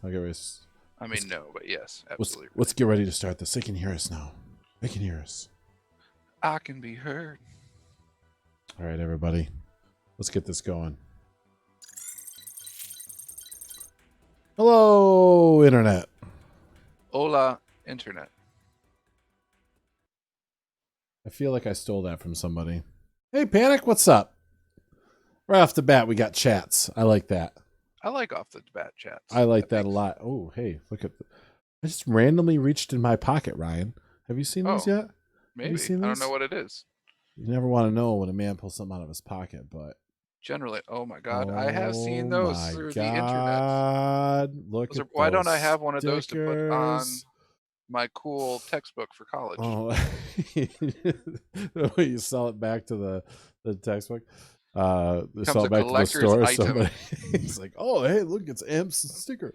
I'll get ready. I mean, no, but yes, Let's absolutely. let's get ready to start this. They can hear us now. They can hear us. I can be heard. All right, everybody. Let's get this going. Hello, Internet. Hola, Internet. I feel like I stole that from somebody. Hey, Panic, what's up? Right off the bat, we got chats. I like that. I like off the bat chats. I like that a lot. Oh, hey, look at I just randomly reached in my pocket, Ryan. Have you seen these yet? Maybe. Have you seen I don't these? know what it is. You never want to know when a man pulls something out of his pocket, but Generally, oh my god, I have seen oh those my through the internet. god! Look at Why don't those I have one of those to put on stickers. my cool textbook for college? Oh, you sell it back to the textbook. Sell it a back to the collector's store. item. Somebody, he's like, "Oh, hey, look, it's Amp's sticker."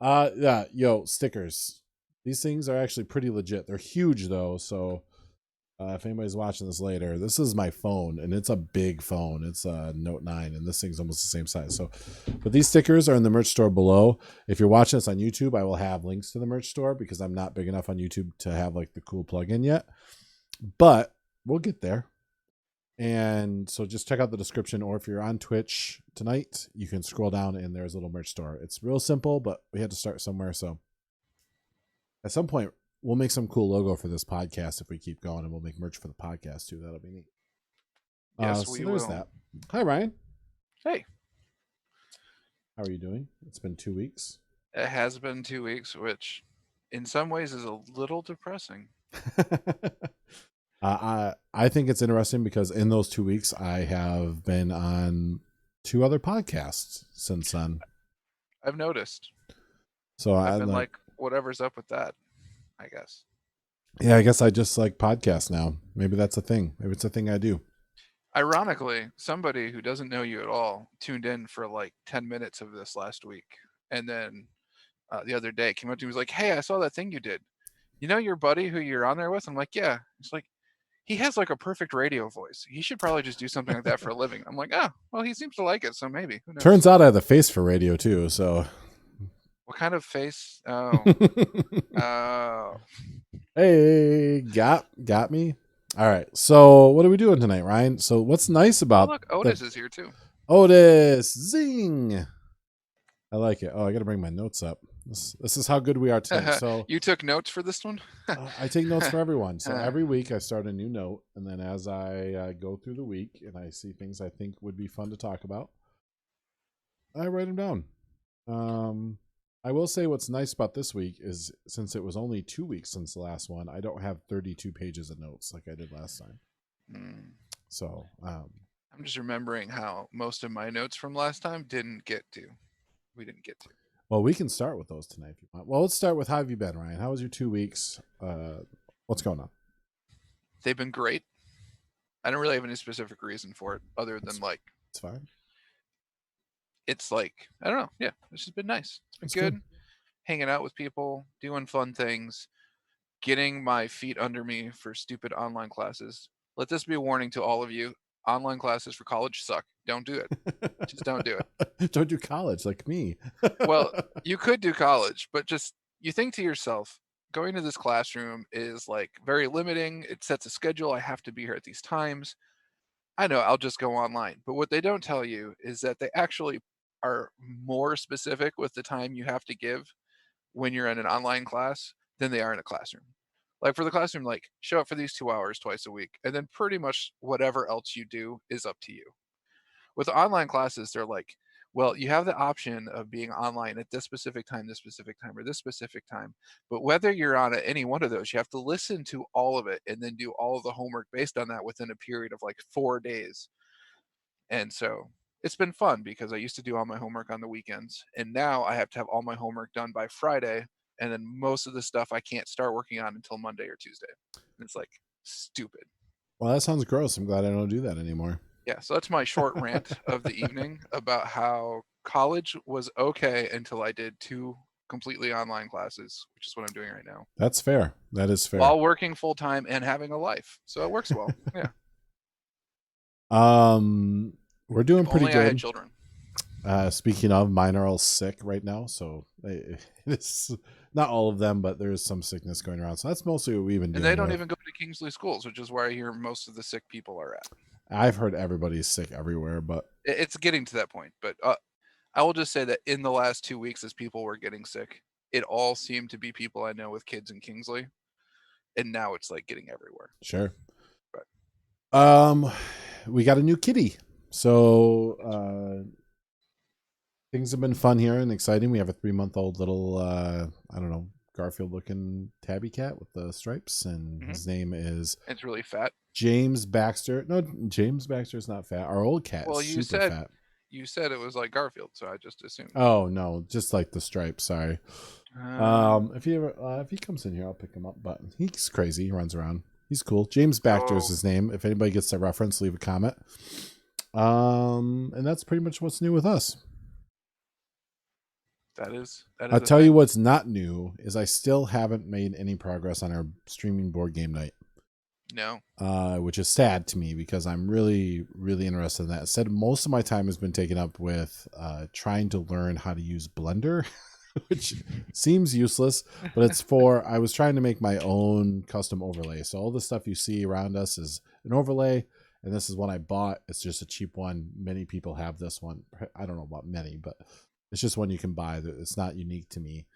Yeah, yo, stickers. These things are actually pretty legit. They're huge though, so if anybody's watching this later, this is my phone, and it's a big phone. It's a Note 9, and this thing's almost the same size. So, but these stickers are in the merch store below. If you're watching this on YouTube, I will have links to the merch store because I'm not big enough on YouTube to have like the cool plugin yet. But we'll get there. And so just check out the description, or if you're on Twitch tonight, you can scroll down and there's a little merch store. It's real simple, but we had to start somewhere. So at some point, we'll make some cool logo for this podcast if we keep going, and we'll make merch for the podcast too. That'll be neat. Yes, we will. That. Hi, Ryan. Hey. How are you doing? It's been 2 weeks. It has been 2 weeks, which in some ways is a little depressing. I think it's interesting because in those 2 weeks, I have been on 2 other podcasts since then. I've noticed. So I've been like, whatever's up with that, I guess. Yeah, I guess I just like podcasts now. Maybe that's a thing. Maybe it's a thing I do. Ironically, somebody who doesn't know you at all tuned in for like 10 minutes of this last week. And then the other day came up to me and was like, "Hey, I saw that thing you did. You know your buddy who you're on there with?" I'm like, "Yeah." It's like, "He has like a perfect radio voice. He should probably just do something like that for a living." I'm like, "Oh, well, he seems to like it, so maybe." Who knows? Turns out I have the face for radio too, so. What kind of face? Oh. Oh. Hey, got me. All right. So what are we doing tonight, Ryan? So what's nice about look, Otis is here too. Otis, zing. I like it. Oh, I got to bring my notes up. This is how good we are tonight. So you took notes for this one? I take notes for everyone. So every week I start a new note, and then as I go through the week and I see things I think would be fun to talk about, I write them down. I will say what's nice about this week is since it was only 2 weeks since the last one, I don't have 32 pages of notes like I did last time. So I'm just remembering how most of my notes from last time we didn't get to. Well, we can start with those tonight if you want. Well, let's start with how have you been, Ryan? How was your 2 weeks? What's going on? They've been great. I don't really have any specific reason for it other than like it's fine. It's like, I don't know. Yeah, it's just been nice. It's been good. Hanging out with people, doing fun things, getting my feet under me for stupid online classes. Let this be a warning to all of you. Online classes for college suck. Don't do it. Just don't do it. Don't do college like me. Well, you could do college, but just you think to yourself, going to this classroom is like very limiting. It sets a schedule. I have to be here at these times. I know, I'll just go online. But what they don't tell you is that they actually are more specific with the time you have to give when you're in an online class than they are in a classroom. Like for the classroom, like show up for these 2 hours twice a week, and then pretty much whatever else you do is up to you. With online classes, they're like, well, you have the option of being online at this specific time, or this specific time. But whether you're on any one of those, you have to listen to all of it and then do all of the homework based on that within a period of like 4 days. And so it's been fun because I used to do all my homework on the weekends, and now I have to have all my homework done by Friday, and then most of the stuff I can't start working on until Monday or Tuesday. And it's like stupid. Well, that sounds gross. I'm glad I don't do that anymore. Yeah, so that's my short rant of the evening about how college was okay until I did 2 completely online classes, which is what I'm doing right now. That's fair. That is fair. While working full time and having a life. So it works well. Yeah. We're doing pretty good. I had children. Speaking of, mine are all sick right now, so it's not all of them, but there's some sickness going around. So that's mostly what we've been And dealing they don't with. even go to Kingsley schools, which is where I hear most of the sick people are at. I've heard everybody's sick everywhere, but It's getting to that point. But I will just say that in the last 2 weeks, as people were getting sick, it all seemed to be people I know with kids in Kingsley, and now it's like getting everywhere. sure. But We got a new kitty, so things have been fun here and exciting. We have a 3-month-old little, I don't know, Garfield-looking tabby cat with the stripes, and his name is. It's really fat. James Baxter. No, James Baxter is not fat. Our old cat is super fat. You said it was like Garfield, so I just assumed. Oh no, just like the stripes. Sorry. If he comes in here, I'll pick him up. But he's crazy. He runs around. He's cool. James Baxter is his name. If anybody gets that reference, leave a comment. And that's pretty much what's new with us. That is I'll tell you what's not new is I still haven't made any progress on our streaming board game night. No. Which is sad to me because I'm really, really interested in that. Instead, most of my time has been taken up with trying to learn how to use Blender, which seems useless, but it's I was trying to make my own custom overlay. So all the stuff you see around us is an overlay, and this is one I bought. It's just a cheap one. Many people have this one. I don't know about many, but it's just one you can buy. It's not unique to me.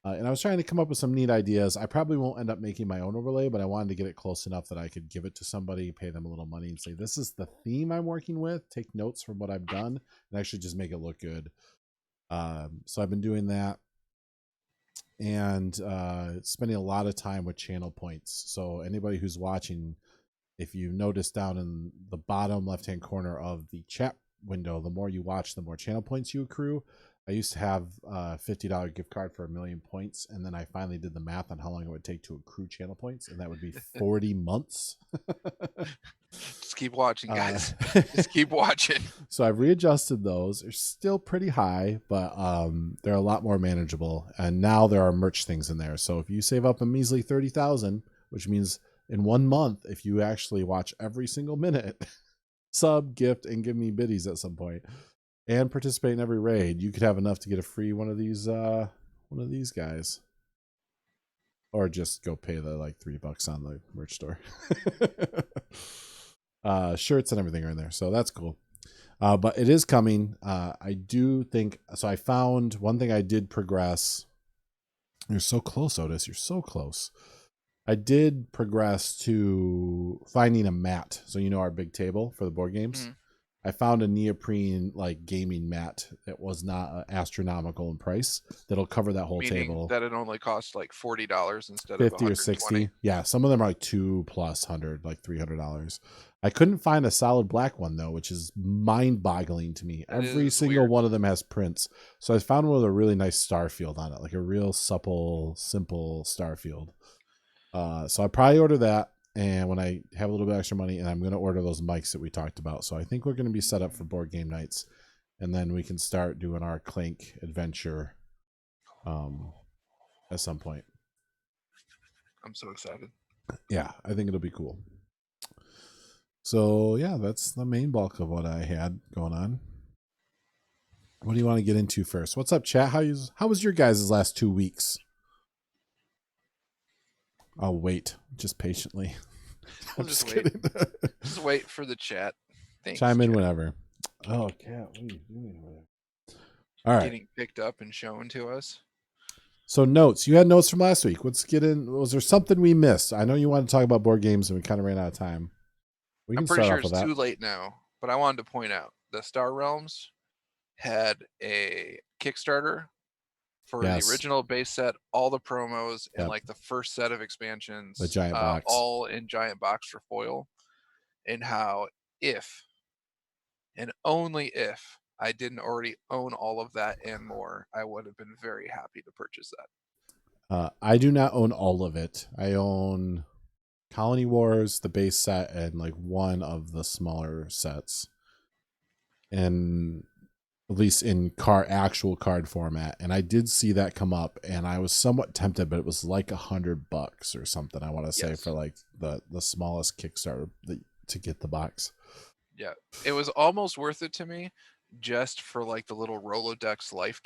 And I was trying to come up with some neat ideas. I probably won't end up making my own overlay, but I wanted to get it close enough that I could give it to somebody, pay them a little money, and say, this is the theme I'm working with. Take notes from what I've done and actually just make it look good. So I've been doing that and spending a lot of time with channel points. So anybody who's watching, if you notice down in the bottom left-hand corner of the chat window, the more you watch, the more channel points you accrue. I used to have a $50 gift card for 1,000,000 points, and then I finally did the math on how long it would take to accrue channel points, and that would be 40 months. Just keep watching, guys. Just keep watching. So I've readjusted those. They're still pretty high, but they're a lot more manageable. And now there are merch things in there. So if you save up a measly 30,000, which means in 1 month, if you actually watch every single minute, sub, gift, and give me biddies at some point, and participate in every raid, you could have enough to get a free one of these guys, or just go pay the like $3 on the merch store. Shirts and everything are in there, so that's cool. But it is coming. I do think so. I found one thing I did progress. You're so close, Otis. You're so close. I did progress to finding a mat. So our big table for the board games. I found a neoprene like gaming mat that was not astronomical in price. That'll cover that whole table. That it only costs like $40 instead of 50 or 60. Yeah, some of them are like $200+, like $300. I couldn't find a solid black one though, which is mind-boggling to me. Every single one of them has prints. So I found one with a really nice star field on it, like a real supple, simple star field. So I probably order that. And when I have a little bit extra money, and I'm going to order those mics that we talked about. So I think we're going to be set up for board game nights, and then we can start doing our Clank adventure at some point. I'm so excited. Yeah, I think it'll be cool. So yeah, that's the main bulk of what I had going on. What do you want to get into first? What's up, chat? How was your guys' last 2 weeks? I'll wait just patiently. I'm just kidding. Just wait for the chat. Thanks, chime in whenever. Oh, cat, what are you doing over there? All right. Getting picked up and shown to us. So notes. You had notes from last week. Let's get in. Was there something we missed? I know you wanted to talk about board games and we kind of ran out of time. I'm pretty sure it's too late now, but I wanted to point out the Star Realms had a Kickstarter for the original base set, all the promos, and like the first set of expansions, the giant box, all in giant box for foil. And how if and only if I didn't already own all of that and more, I would have been very happy to purchase that. I do not own all of it. I own Colony Wars, the base set, and like one of the smaller sets, and at least in actual card format. And I did see that come up, and I was somewhat tempted, but it was like $100 or something. I want to say for like the smallest Kickstarter to get the box. Yeah, it was almost worth it to me just for like the little Rolodex life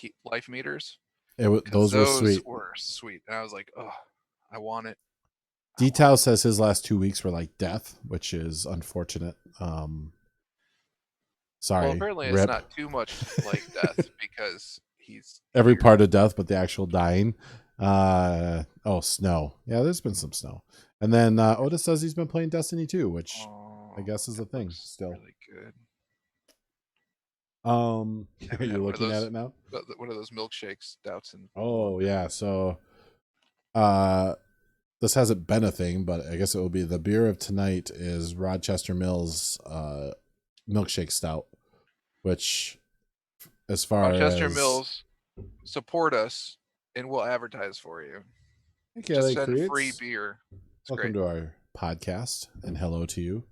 meters, because Those were those sweet. were sweet. And I was like, oh, I want it. Detail says his last 2 weeks were like death, which is unfortunate. Well, Sorry, apparently it's rip. not too much like death because he's Every here. part of death, but the actual dying. Snow. Yeah, there's been some snow. And then Otis says he's been playing Destiny 2, which I Oh, guess is a it thing looks still. really good. I haven't You're had looking at it now. one of those milkshake stouts in a long Oh time. yeah, so this hasn't been a thing, but I guess it will be the beer of tonight is Rochester Mills milkshake stout, which as far Rochester as Mills, support us and we'll advertise for you. Just KLA send free creates. beer. It's Welcome great. to our podcast and hello to you.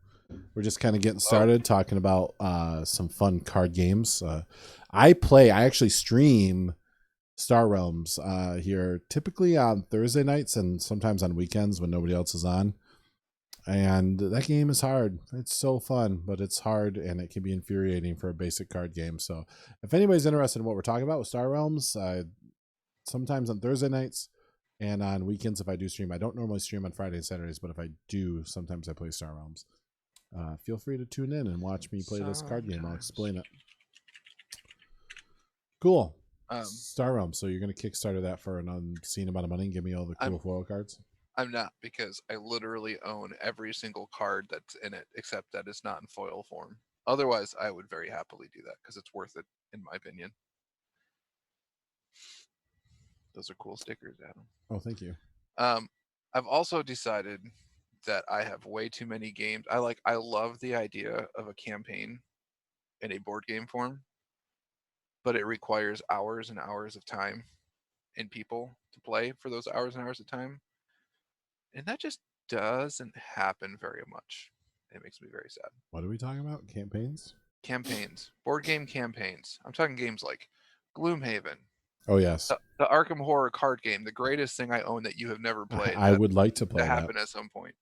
We're just kind of getting Oh, started talking about some fun card games. I actually stream Star Realms here typically on Thursday nights and sometimes on weekends when nobody else is on. And that game is hard. It's so fun, but it's hard and it can be infuriating for a basic card game. So if anybody's interested in what we're talking about with Star Realms, sometimes on Thursday nights and on weekends if I do stream. I don't normally stream on Friday and Saturdays, but if I do, sometimes I play Star Realms. Feel free to tune in and watch me play this card game. I'll explain it. Cool. Star Realms. So you're going to Kickstarter that for an unseen amount of money and give me all the cool foil cards? I'm not, because I literally own every single card that's in it, except that it's not in foil form. Otherwise, I would very happily do that because it's worth it, in my opinion. Those are cool stickers, Adam. Oh, thank you. I've also decided that I have way too many games. I love the idea of a campaign in a board game form, but it requires hours and hours of time and people to play for those hours and hours of time. And that just doesn't happen very much. It makes me very sad. What are we talking about? Campaigns? Campaigns, board game campaigns. I'm talking games like Gloomhaven, Oh, yes. the Arkham Horror card game, the greatest thing I own that you have never played. I would like to To play that. happen at some point.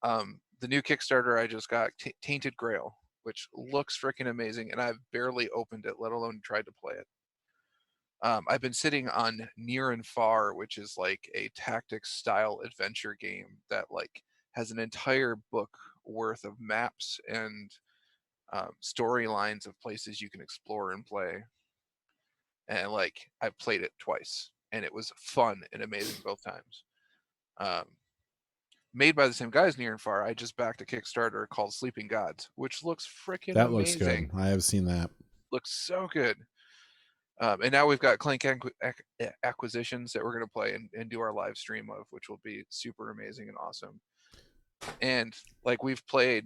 The new Kickstarter I just got, Tainted Grail, which looks freaking amazing, and I've barely opened it, let alone tried to play it. I've been sitting on Near and Far, which is like a tactics style adventure game that like has an entire book worth of maps and storylines of places you can explore and play. And like I've played it twice, and it was fun and amazing both times. Um, Made by the same guys, Near and Far, I just backed a Kickstarter called Sleeping Gods, which looks freaking That looks good. amazing. I have seen that. Looks so good. And now we've got Clank Acquisitions that we're going to play and do our live stream of, which will be super amazing and awesome. And like we've played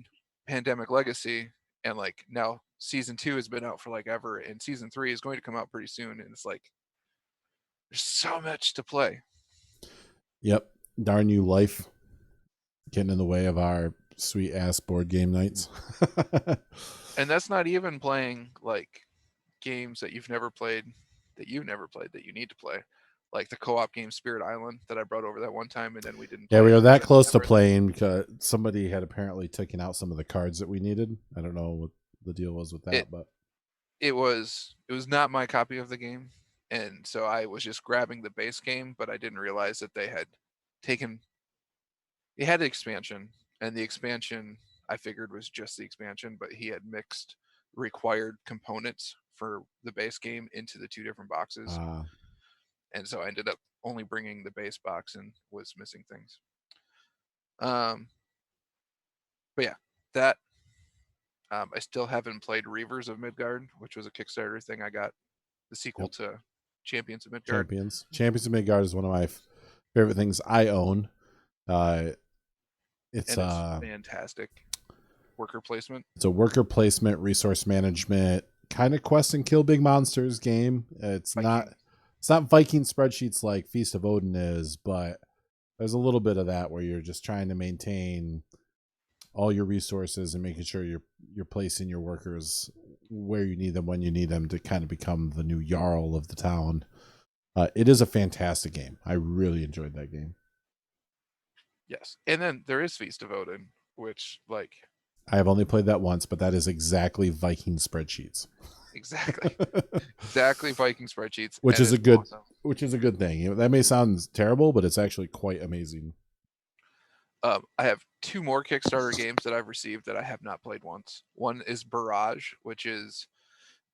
Pandemic Legacy, and like now season 2 has been out for like ever, and season 3 is going to come out pretty soon. And it's like there's so much to play. Yep. Darn you, life getting in the way of our sweet ass board game nights. And that's not even playing like games that you've never played that you need to play, like the co-op game Spirit Island that I brought over that one time, and then we didn't play. Yeah, we were that close to Never. playing because somebody had apparently taken out some of the cards that we needed. I don't know what the deal was with that, but it was not my copy of the game, and so I was just grabbing the base game, but I didn't realize that they had taken it had the expansion, and the expansion I figured was just the expansion, but he had mixed required components for the base game into the two different boxes. And so I ended up only bringing the base box and was missing things. But yeah, that I still haven't played Reavers of Midgard, which was a Kickstarter thing. I got the sequel to Champions of Midgard. Champions of Midgard is one of my favorite things I own. It's fantastic worker placement. It's a worker placement, resource management kind of quest and kill big monsters game. It's not Viking spreadsheets like Feast of Odin is, but there's a little bit of that where you're just trying to maintain all your resources and making sure you're placing your workers where you need them when you need them to kind of become the new Jarl of the town. It is a fantastic game. I really enjoyed that game. Yes. And then there is Feast of Odin, which like I have only played that once, but that is exactly Viking spreadsheets. exactly. Exactly, Viking spreadsheets. which And is a it's good, awesome. which is a good thing. You know, that may sound terrible, but it's actually quite amazing. I have 2 more Kickstarter games that I've received that I have not played once. One is Barrage, which is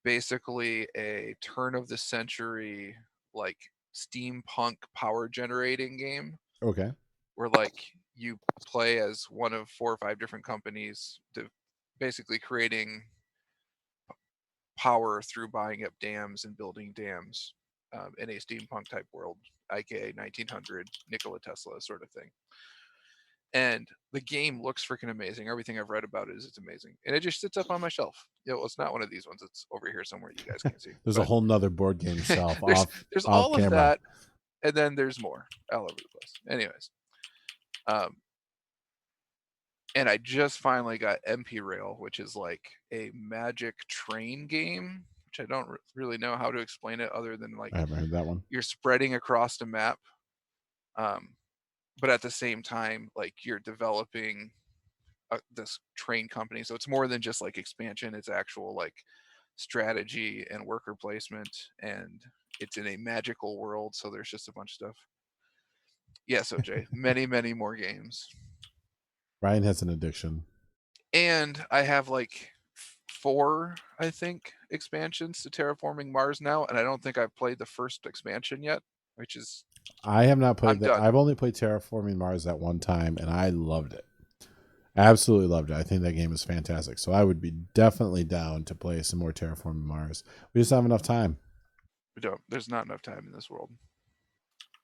basically a turn of the century like steampunk power generating game Okay. where like you play as one of 4 or 5 different companies to basically creating power through buying up dams and building dams in a steampunk type world, aka 1900 Nikola Tesla sort of thing. And the game looks freaking amazing. Everything I've read about it is it's amazing, and it just sits up on my shelf. Well, it's not one of these ones. It's over here somewhere you guys can't see. There's a But whole nother board game shelf there's off all of camera. that, and then there's more all over the place. Anyways, um, and I just finally got MP Rail, which is like a magic train game, which I don't really know how to explain it other than like I haven't heard that one. you're spreading across the map, but at the same time, like you're developing this train company. So it's more than just like expansion; it's actual like strategy and worker placement, and it's in a magical world. So there's just a bunch of stuff. Yes, OJ, many more games. Ryan has an addiction. And I have like 4, I think, expansions to Terraforming Mars now, and I don't think I've played the first expansion yet, which is I have not played I'm that. done. I've only played Terraforming Mars that one time, and I loved it. Absolutely loved it. I think that game is fantastic. So I would be definitely down to play some more Terraforming Mars. We just don't have enough time. We don't. There's not enough time in this world,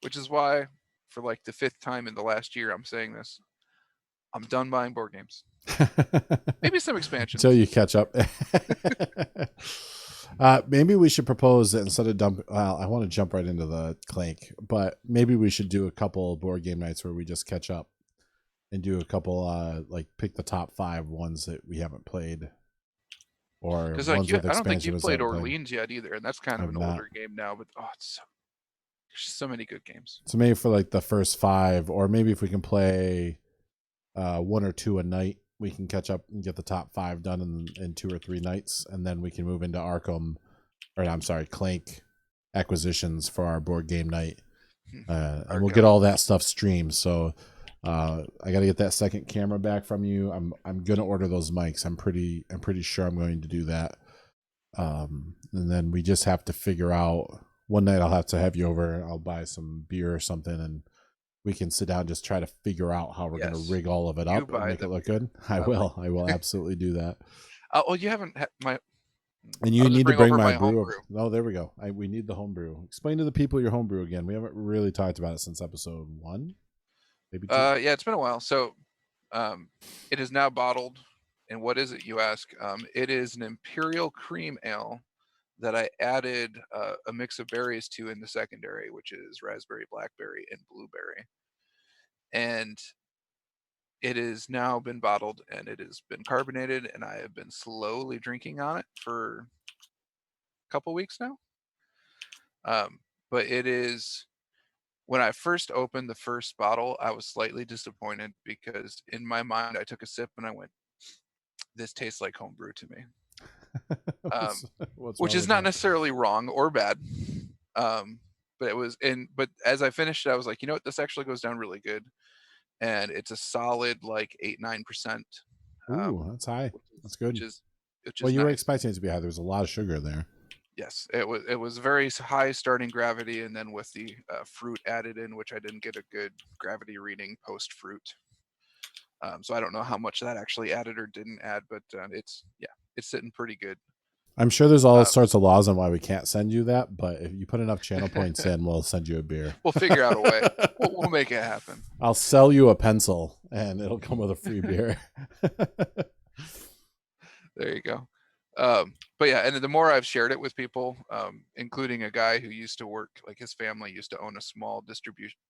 which is why, for like the 5th time in the last year, I'm saying this. I'm done buying board games. Maybe some expansions. Until you catch up. Maybe we should propose that instead of well, I want to jump right into the Clank, but maybe we should do a couple board game nights where we just catch up and do a couple, like pick the top 5 ones that we haven't played, or Because ones like you, with I don't think expansion. you've played Orleans yet either, and that's kind of I've an not. older game now. But there's just so many good games. So maybe for like the first 5, or maybe if we can play 1 or 2 a night, we can catch up and get the top 5 done in 2 or 3 nights, and then we can move into Clank acquisitions for our board game night, and we'll get all that stuff streamed. So I got to get that second camera back from you. I'm gonna order those mics. I'm pretty sure I'm going to do that. And then we just have to figure out one night. I'll have to have you over. I'll buy some beer or something, and we can sit down and just try to figure out how we're going to rig all of it up and make it look good. I will absolutely do that. Well, you haven't my. And you need to bring my brew. Brew. Oh, there we go. We need the homebrew. Explain to the people your homebrew again. We haven't really talked about it since episode 1, maybe 2. Yeah, it's been a while. So, it is now bottled. And what is it, you ask? It is an imperial cream ale that I added a mix of berries to in the secondary, which is raspberry, blackberry, and blueberry. And it has now been bottled and it has been carbonated, and I have been slowly drinking on it for a couple weeks now. But it is, when I first opened the first bottle, I was slightly disappointed because in my mind, I took a sip and I went, this tastes like homebrew to me. Which is not necessarily wrong or bad. But it was but as I finished it, I was like, you know what, this actually goes down really good. And it's a solid like 8-9%. Ooh, that's high. That's good. Which is well, you nice. were expecting it to be high. There was a lot of sugar there. Yes, it was very high starting gravity, and then with the fruit added in, which I didn't get a good gravity reading post fruit. So I don't know how much that actually added or didn't add, but it's sitting pretty good. I'm sure there's all sorts of laws on why we can't send you that, but if you put enough channel points in, we'll send you a beer. We'll figure out a way. We'll make it happen. I'll sell you a pencil, and it'll come with a free beer. There you go. But yeah, and the more I've shared it with people, including a guy who used to work, like his family used to own a small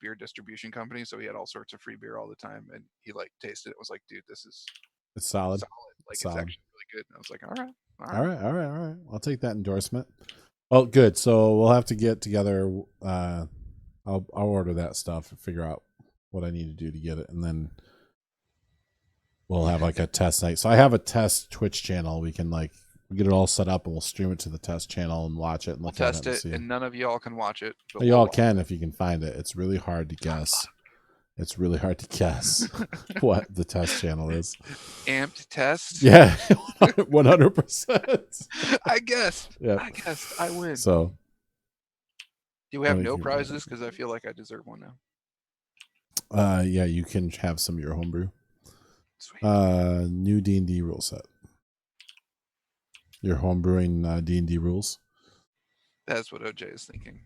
beer distribution company, so he had all sorts of free beer all the time, and he like tasted it, was like, dude, it's solid. Like solid. It's actually really good. And I was like, all right. I'll take that endorsement. Well, good. So we'll have to get together. I'll order that stuff and figure out what I need to do to get it, and then we'll have like a test night. So I have a test Twitch channel. We can like We'll get it all set up and we'll stream it to the test channel and watch it and We'll look at test it and it, see. and none of y'all can watch it. But Y'all we'll can if you can find it. It's really hard to guess. It's really hard to guess what the test channel is. Amped test. Yeah, 100%. I guessed. Yeah. I guessed. I win. So, do we have no prizes? Because I feel like I deserve one now. Yeah, you can have some of your homebrew. Sweet. New D&D rule set. Your homebrewing D&D rules. That's what OJ is thinking.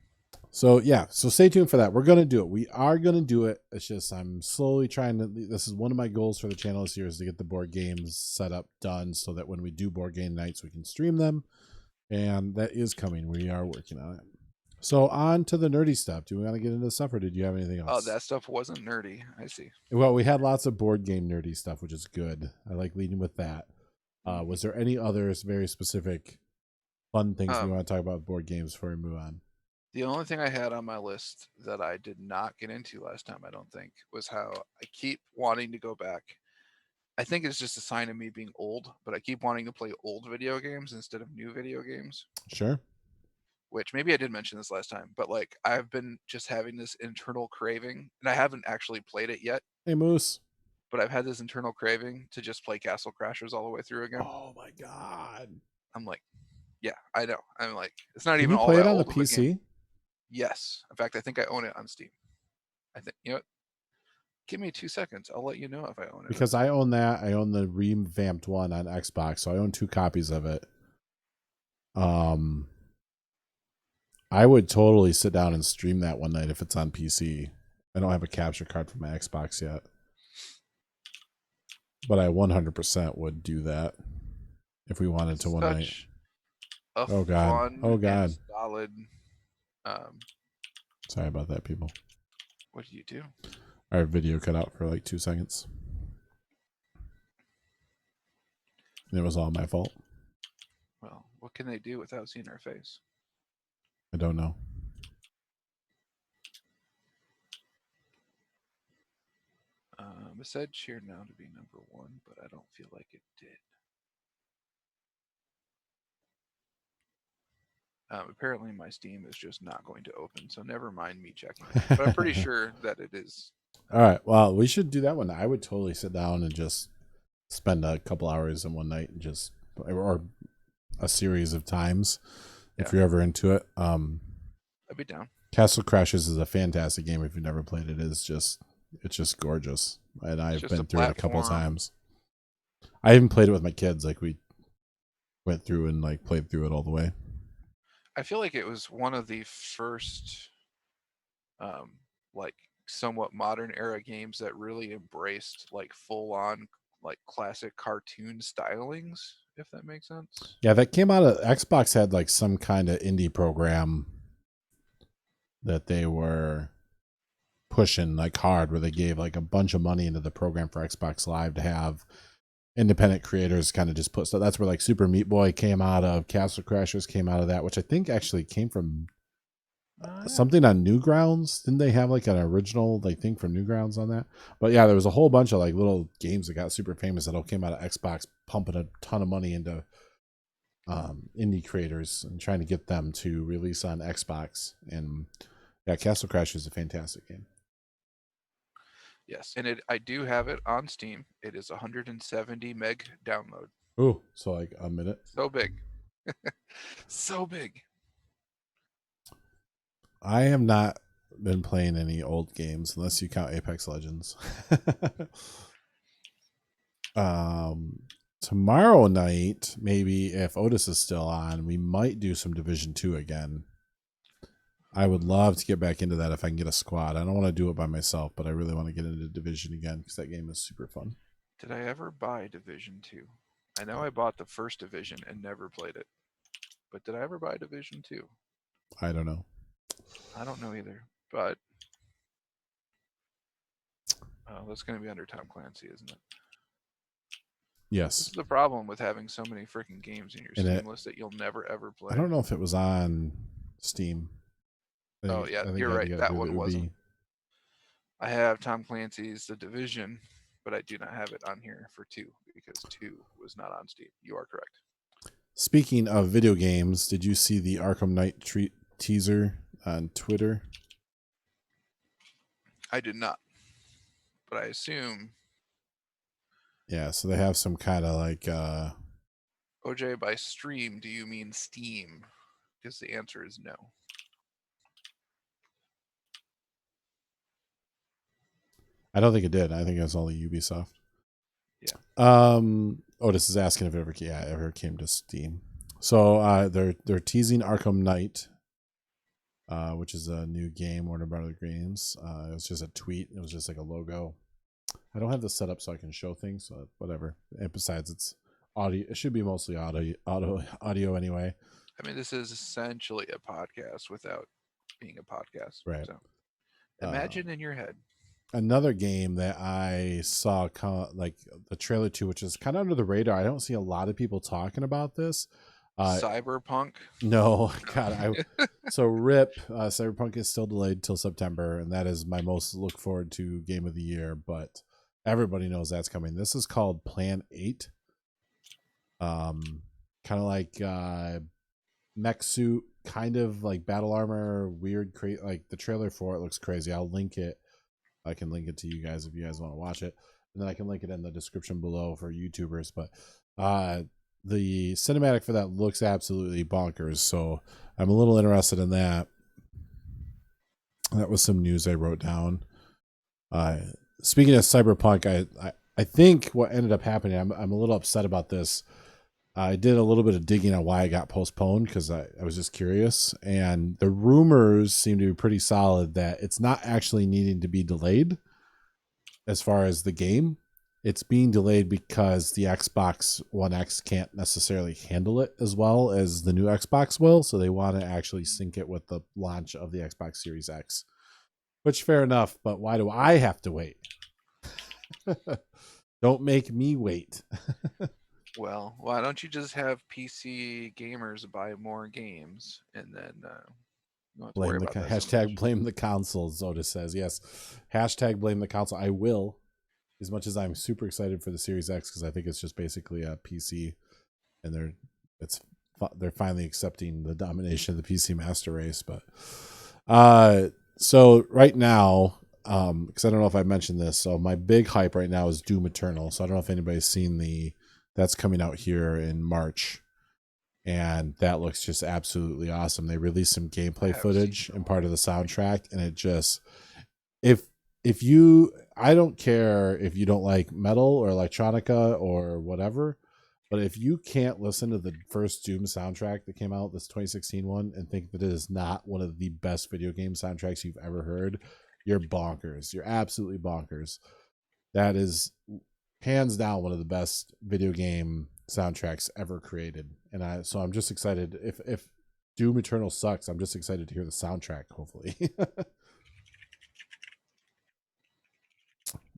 So yeah, so stay tuned for that. We're gonna do it. We are gonna do it. It's just I'm slowly trying to. This is one of my goals for the channel this year is to get the board games set up done so that when we do board game nights, we can stream them, and that is coming. We are working on it. So on to the nerdy stuff. Do we want to get into stuff, or did you have anything else? Oh, that stuff wasn't nerdy. I see. Well, we had lots of board game nerdy stuff, which is good. I like leading with that. Was there any others very specific fun things we want to talk about with board games before we move on? The only thing I had on my list that I did not get into last time, I don't think, was how I keep wanting to go back. I think it's just a sign of me being old, but I keep wanting to play old video games instead of new video games. Sure. Which maybe I did mention this last time, but like I've been just having this internal craving, and I haven't actually played it yet. Hey, Moose. But I've had this internal craving to just play Castle Crashers all the way through again. Oh my god! I'm like, yeah, I know. I'm like, it's not Can even you all play that it on old the of a game. PC? Yes. In fact, I think I own it on Steam. I think, you know what? Give me 2 seconds. I'll let you know if I own it. Because I own that. I own the revamped one on Xbox, so I own 2 copies of it. I would totally sit down and stream that one night if it's on PC. I don't have a capture card for my Xbox yet. But I 100% would do that if we wanted to one night. Oh god. Oh god. Solid. Sorry about that, people. What did you do? Our video cut out for like 2 seconds. And it was all my fault. Well, what can they do without seeing our face? I don't know. It said cheer now to be number 1, but I don't feel like it did. Apparently my Steam is just not going to open, so never mind me checking. But I'm pretty sure that it is. All right. Well, we should do that one. I would totally sit down and just spend a couple hours in one night and just, or a series of times if you're ever into it. I'd be down. Castle Crashers is a fantastic game if you've never played it. It's just gorgeous. And I've been through it a couple of times. I even played it with my kids. Like we went through and like played through it all the way. I feel like it was one of the first like somewhat modern era games that really embraced like full on like classic cartoon stylings, if that makes sense. Yeah, that came out of Xbox had like some kind of indie program that they were pushing like hard, where they gave like a bunch of money into the program for Xbox Live to have independent creators kind of just put stuff. That's where like Super Meat Boy came out of, Castle Crashers came out of that, which I think actually came from something on Newgrounds. Didn't they have like an original like thing from Newgrounds on that? But yeah, there was a whole bunch of like little games that got super famous that all came out of Xbox, pumping a ton of money into indie creators and trying to get them to release on Xbox. And yeah, Castle Crashers is a fantastic game. Yes, and I do have it on Steam. It is 170 meg download. Oh, so like a minute. So big. So big. I have not been playing any old games unless you count Apex Legends. Tomorrow night, maybe if Otis is still on, we might do some Division 2 again. I would love to get back into that if I can get a squad. I don't want to do it by myself, but I really want to get into Division again because that game is super fun. Did I ever buy Division 2? I know I bought the first Division and never played it. But did I ever buy Division 2? I don't know. I don't know either. But that's going to be under Tom Clancy, isn't it? Yes. This is the problem with having so many freaking games in your Steam list that you'll never ever play. I don't know if it was on Steam. Oh yeah, you're right. That one wasn't. I have Tom Clancy's The Division, but I do not have it on here for 2 because 2 was not on Steam. You are correct. Speaking of video games, did you see the Arkham Knight teaser on Twitter? I did not, but I assume. Yeah, so they have some kind of like OJ, by stream, do you mean Steam? Because the answer is no. I don't think it did. I think it was only Ubisoft. Yeah. Otis is asking if it ever came to Steam. So they're teasing Arkham Knight, which is a new game, Warner Brothers Games. It was just a tweet. It was just like a logo. I don't have this set up so I can show things, so whatever. And besides, it's audio. It should be mostly audio anyway. I mean, this is essentially a podcast without being a podcast. Right. So imagine in your head. Another game that I saw like the trailer to, which is kind of under the radar. I don't see a lot of people talking about this. CyberPunk? No, God. So RIP. CyberPunk is still delayed till September, and that is my most look forward to game of the year. But everybody knows that's coming. This is called Plan 8. Kind of like mech suit, kind of like battle armor, weird. Like the trailer for it looks crazy. I'll link it. I can link it to you guys if you guys want to watch it, and then I can link it in the description below for YouTubers. But the cinematic for that looks absolutely bonkers, so I'm a little interested in that. That was some news I wrote down. Speaking of CyberPunk, I think what ended up happening, I'm a little upset about this. I did a little bit of digging on why it got postponed because I was just curious. And the rumors seem to be pretty solid that it's not actually needing to be delayed as far as the game. It's being delayed because the Xbox One X can't necessarily handle it as well as the new Xbox will. So they want to actually sync it with the launch of the Xbox Series X. Which, fair enough, but why do I have to wait? Don't make me wait. Well, why don't you just have PC gamers buy more games and then Blame the hashtag blame the console, Zoda says. Yes. Hashtag blame the console. I will, as much as I'm super excited for the Series X because I think it's just basically a PC, and they're finally accepting the domination of the PC master race. But so right now, because I don't know if I mentioned this, so my big hype right now is Doom Eternal. So I don't know if anybody's seen that's coming out here in March, and that looks just absolutely awesome. They released some gameplay footage and part of the soundtrack, and it just I don't care if you don't like metal or electronica or whatever, but if you can't listen to the first Doom soundtrack that came out, this 2016 one, and think that it is not one of the best video game soundtracks you've ever heard, you're bonkers. You're absolutely bonkers. That is hands down one of the best video game soundtracks ever created. And so I'm just excited. If Doom Eternal sucks, I'm just excited to hear the soundtrack, hopefully.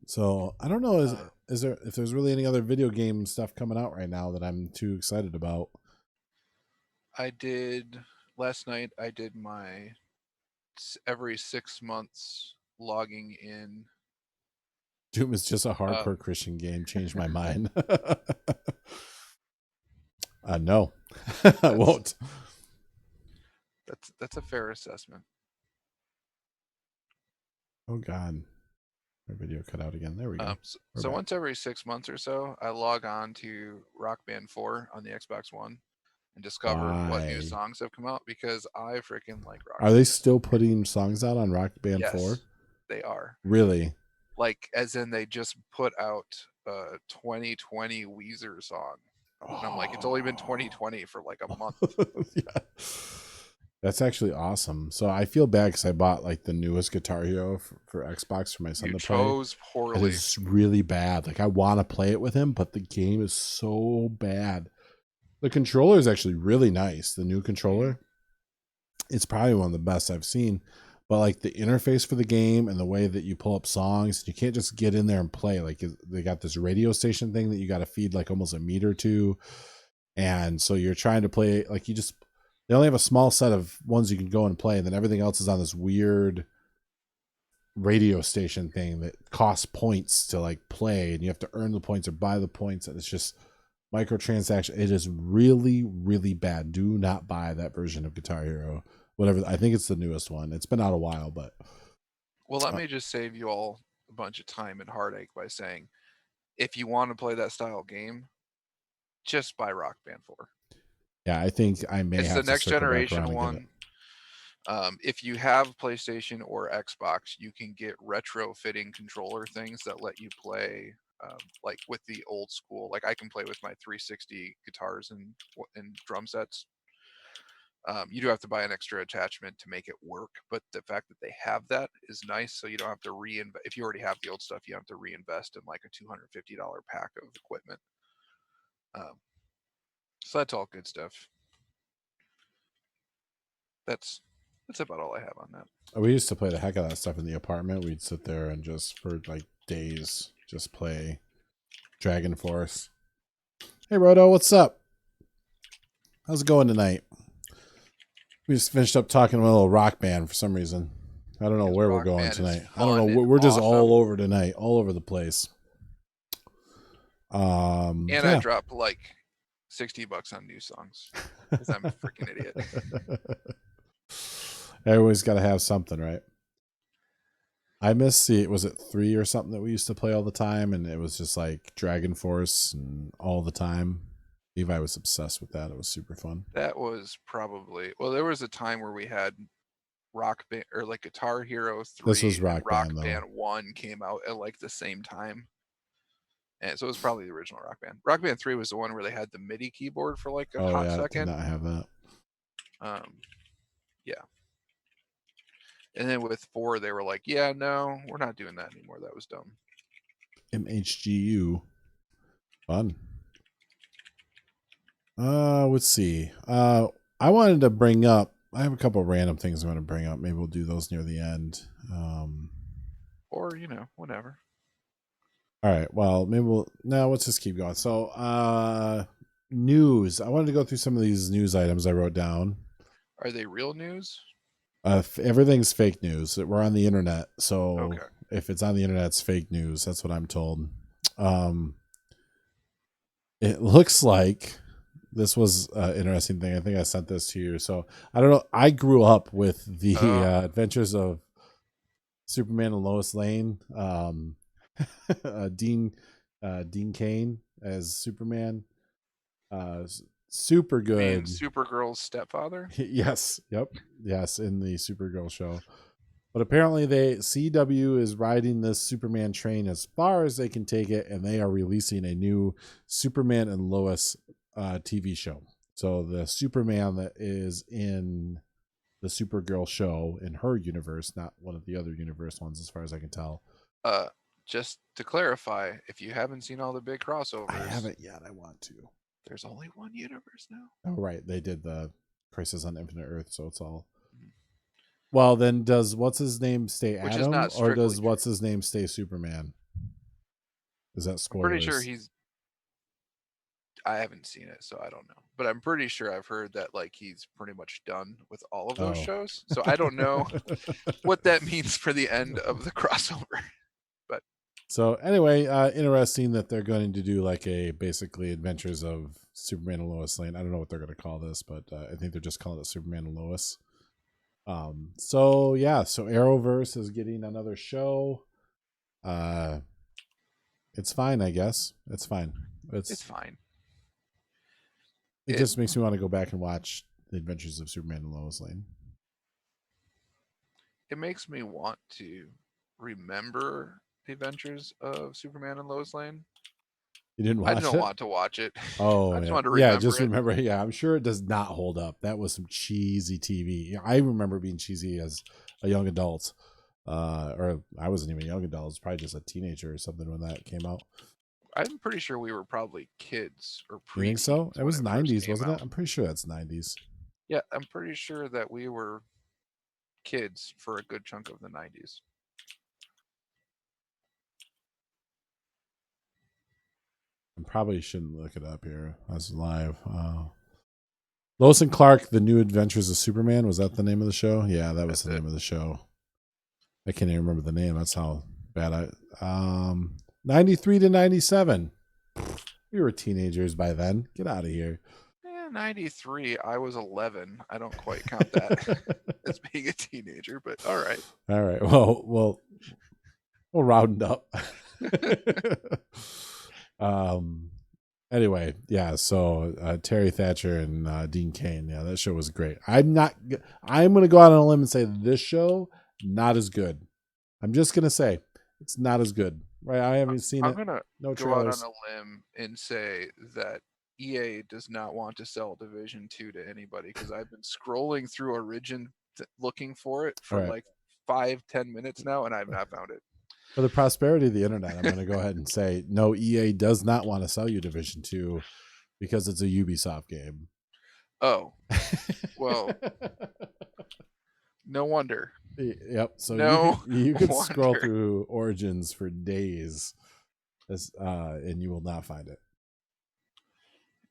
So I don't know, is there if there's really any other video game stuff coming out right now that I'm too excited about. Last night I did my every 6 months logging in. Doom is just a hardcore Christian game. Changed my mind. No, I won't. That's a fair assessment. Oh God, my video cut out again. There we go. So once every 6 months or so, I log on to Rock Band 4 on the Xbox One and discover what new songs have come out because I freaking like Rock Band. Are they still putting songs out on Rock Band 4? Yes, they are. Really? Like, as in they just put out a 2020 Weezer song. And I'm like, it's only been 2020 for like a month. Yeah. That's actually awesome. So I feel bad because I bought like the newest Guitar Hero for Xbox for my son to play. You chose poorly. It is really bad. Like I want to play it with him, but the game is so bad. The controller is actually really nice. The new controller. It's probably one of the best I've seen. But like the interface for the game and the way that you pull up songs, you can't just get in there and play. Like they got this radio station thing that you got to feed like almost a meter to. And so you're trying to play like they only have a small set of ones you can go and play. And then everything else is on this weird radio station thing that costs points to like play. And you have to earn the points or buy the points. And it's just microtransaction. It is really, really bad. Do not buy that version of Guitar Hero. Whatever. I think it's the newest one. It's been out a while, but Well, let me just save you all a bunch of time and heartache by saying, if you want to play that style game, just buy Rock Band 4. yeah, I think I may It's have the to next circle back generation around and get it. one. If you have PlayStation or Xbox, you can get retrofitting controller things that let you play like with the old school. Like I can play with my 360 guitars and drum sets. You do have to buy an extra attachment to make it work, but the fact that they have that is nice. So you don't have to reinvest. If you already have the old stuff, you don't have to reinvest in like a $250 pack of equipment. So that's all good stuff. That's about all I have on that. We used to play the heck out of that stuff in the apartment. We'd sit there and just for like days just play Dragon Force. Hey Roto, what's up? How's it going tonight? We just finished up talking about a little Rock Band for some reason. I don't know where we're going tonight. I don't know. We're just all over tonight, all over the place. And yeah. I dropped like $60 on new songs because I'm a freaking idiot. Everybody's got to have something, right? I miss was it 3 or something that we used to play all the time, and it was just like Dragon Force and all the time. Levi was obsessed with that. It was super fun. That was probably, well, there was a time where we had Rock Band or like Guitar Hero 3. This was Rock Band 1 came out at like the same time. And so it was probably the original Rock Band. Rock Band 3 was the one where they had the MIDI keyboard for like a hot second. I did not have that. Yeah. And then with 4, they were like, yeah, no, we're not doing that anymore. That was dumb. MHGU. Fun. Let's see. I wanted to bring up, I have a couple of random things I want to bring up. Maybe we'll do those near the end. Or, whatever. All right. Well, maybe let's just keep going. So, news. I wanted to go through some of these news items I wrote down. Are they real news? Everything's fake news. We're on the internet. So okay. If it's on the internet, it's fake news. That's what I'm told. It looks like this was an interesting thing. I think I sent this to you. So I don't know. I grew up with the adventures of Superman and Lois Lane. Dean Cain as Superman. Super good. Being Supergirl's stepfather? Yes. Yep. Yes, in the Supergirl show. But apparently CW is riding this Superman train as far as they can take it, and they are releasing a new Superman and Lois TV show. So the Superman that is in the Supergirl show in her universe, not one of the other universe ones as far as I can tell. Just to clarify, if you haven't seen all the big crossovers. I haven't yet. I want to. There's only one universe now. Oh, right. They did the Crisis on Infinite Earth, so it's all. Well, then does what's his name stay Adam, or does what's his name stay Superman? Is that spoilers? I'm pretty sure I haven't seen it, so I don't know. But I'm pretty sure I've heard that like he's pretty much done with all of those shows. So I don't know what that means for the end of the crossover. But so anyway, interesting that they're going to do like a basically adventures of Superman and Lois Lane. I don't know what they're going to call this, but I think they're just calling it Superman and Lois. So Arrowverse is getting another show. It's fine, I guess. It's fine. It's fine. It just makes me want to go back and watch the adventures of Superman and Lois Lane. It makes me want to remember the adventures of Superman and Lois Lane. You didn't watch it? I don't want to watch it. Oh, I just want to remember it. Yeah, I'm sure it does not hold up. That was some cheesy TV. I remember being cheesy as a young adult. Or I wasn't even a young adult. I was probably just a teenager or something when that came out. I'm pretty sure we were probably kids or pre. You think so? It was 90s, wasn't it? I'm pretty sure that's 90s. Yeah, I'm pretty sure that we were kids for a good chunk of the 90s. I probably shouldn't look it up here. That's live. Lois and Clark, The New Adventures of Superman. Was that the name of the show? Yeah, that was the name of the show. I can't even remember the name. That's how bad 93 to 97. We were teenagers by then. Get out of here. 93. I was 11. I don't quite count that as being a teenager, but all right. All right. Well, we'll round up. Anyway, yeah. So Terry Thatcher and Dean Cain. Yeah, that show was great. I'm gonna go out on a limb and say this show not as good. I'm just gonna say it's not as good. Right? I haven't seen it. I'm gonna No go out trailers. on a limb and say that EA does not want to sell Division 2 to anybody, because I've been scrolling through Origin looking for it for Right. like 5-10 minutes now, and I've not found it. For the prosperity of the internet, I'm going to go ahead and say no. EA does not want to sell you Division 2 because it's a Ubisoft game. Oh, well, no wonder. Yep. So No you could wonder. scroll through Origins for days, and you will not find it.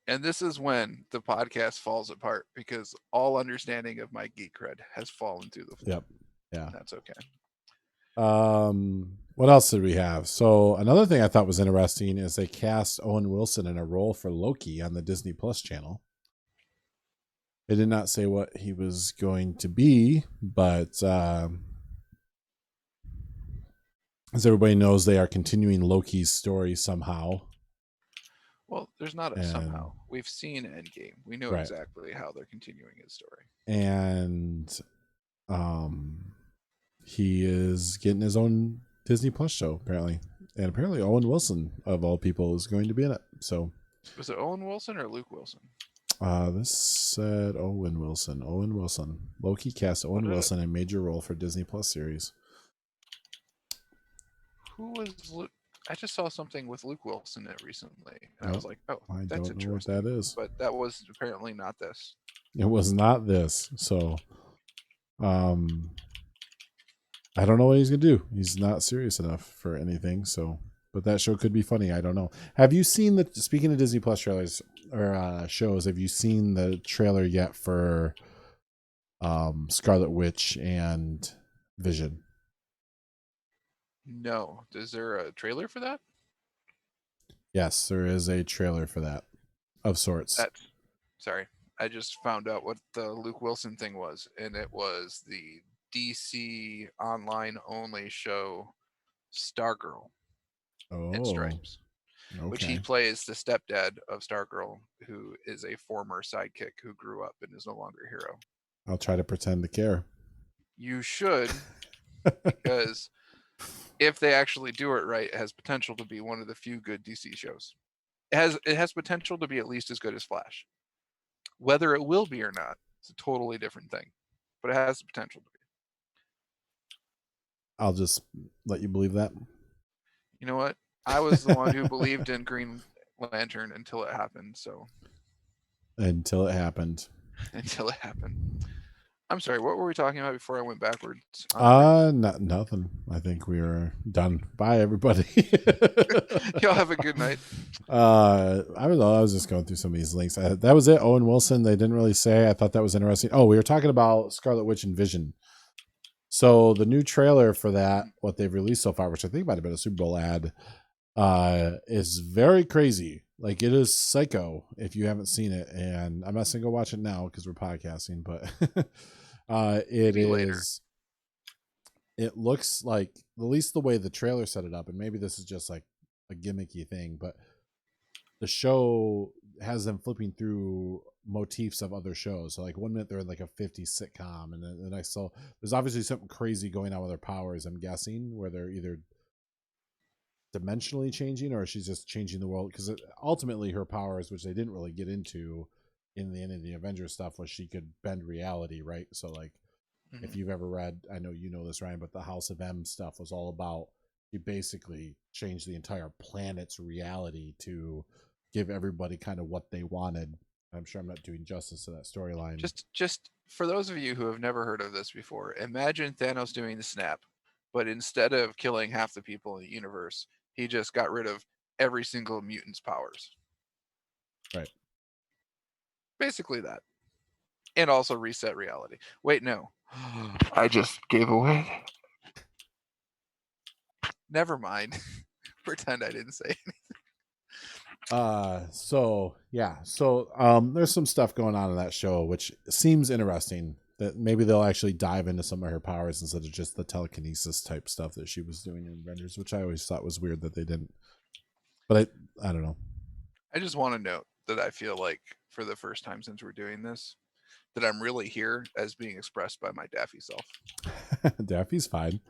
And this is when the podcast falls apart, because all understanding of my geek cred has fallen through the floor. Yep. Yeah. That's okay. What else did we have? So another thing I thought was interesting is they cast Owen Wilson in a role for Loki on the Disney Plus channel. They did not say what he was going to be, but as everybody knows, they are continuing Loki's story somehow. Well, there's not a somehow. We've seen Endgame. We know exactly how they're continuing his story. And he is getting his own Disney Plus show, apparently. And apparently Owen Wilson, of all people, is going to be in it. So was it Owen Wilson or Luke Wilson? This said Owen Wilson. Owen Wilson. Loki cast Owen Wilson in a major role for Disney Plus series. Who was Luke? I just saw something with Luke Wilson in it recently, and I was like, "Oh, that's interesting." What that is, but that was apparently not this. It was not this. So, I don't know what he's gonna do. He's not serious enough for anything. So, but that show could be funny. I don't know. Have you seen the? Speaking of Disney Plus trailers or shows, have you seen the trailer yet for Scarlet Witch and Vision? No. Is there a trailer for that? Yes, there is a trailer for that, of sorts. Sorry, I just found out what the Luke Wilson thing was, and it was the DC online only show Stargirl and Stripes, which he plays the stepdad of Stargirl, who is a former sidekick who grew up and is no longer a hero. I'll try to pretend to care. You should, because if they actually do it right, it has potential to be one of the few good DC shows. It has potential to be at least as good as Flash. Whether it will be or not, it's a totally different thing, but it has the potential to be. I'll just let you believe that. You know what? I was the one who believed in Green Lantern until it happened. Until it happened. I'm sorry, what were we talking about before I went backwards? Nothing. I think we are done. Bye, everybody. Y'all have a good night. I don't know. I was just going through some of these links. That was it. Owen Wilson. They didn't really say. I thought that was interesting. Oh, we were talking about Scarlet Witch and Vision. So the new trailer for that, what they've released so far, which I think might have been a Super Bowl ad, is very crazy. Like, it is psycho if you haven't seen it. And I'm not going to go watch it now because we're podcasting, but it is. Later. It looks like, at least the way the trailer set it up, and maybe this is just like a gimmicky thing, but the show has them flipping through motifs of other shows. So like 1 minute they're in like a 50s sitcom, and then the next, so there's obviously something crazy going on with their powers, I'm guessing, where they're either dimensionally changing or she's just changing the world, because ultimately her powers, which they didn't really get into in the end of the Avengers stuff, was she could bend reality, right? So like, if you've ever read, I know you know this, Ryan, but the House of M stuff was all about, he basically changed the entire planet's reality to give everybody kind of what they wanted. I'm sure I'm not doing justice to that storyline. Just for those of you who have never heard of this before, imagine Thanos doing the snap, but instead of killing half the people in the universe, he just got rid of every single mutant's powers. Right. Basically that. And also reset reality. Wait, no. I just gave away. Never mind. Pretend I didn't say anything. There's some stuff going on in that show which seems interesting, that maybe they'll actually dive into some of her powers instead of just the telekinesis type stuff that she was doing in Avengers, which I always thought was weird that they didn't. But I don't know. I just want to note that I feel like for the first time since we're doing this, that I'm really here as being expressed by my Daffy self. Daffy's fine.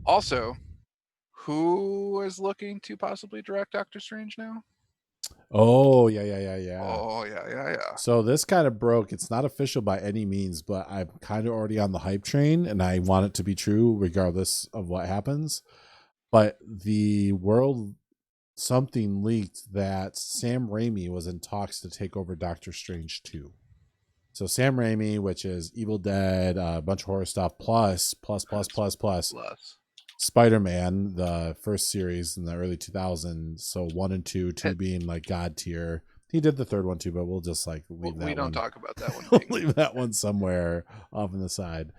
Also, who is looking to possibly direct Doctor Strange now? Oh, yeah. Oh, yeah. So this kind of broke. It's not official by any means, but I'm kind of already on the hype train, and I want it to be true regardless of what happens. But the world something leaked that Sam Raimi was in talks to take over Doctor Strange 2. So Sam Raimi, which is Evil Dead, a bunch of horror stuff, plus Spider-Man, the first series in the early 2000s. So 1 and 2 being like God tier. He did the third one too, but we'll just like leave that one. We don't talk about that one. Leave that one somewhere off on the side.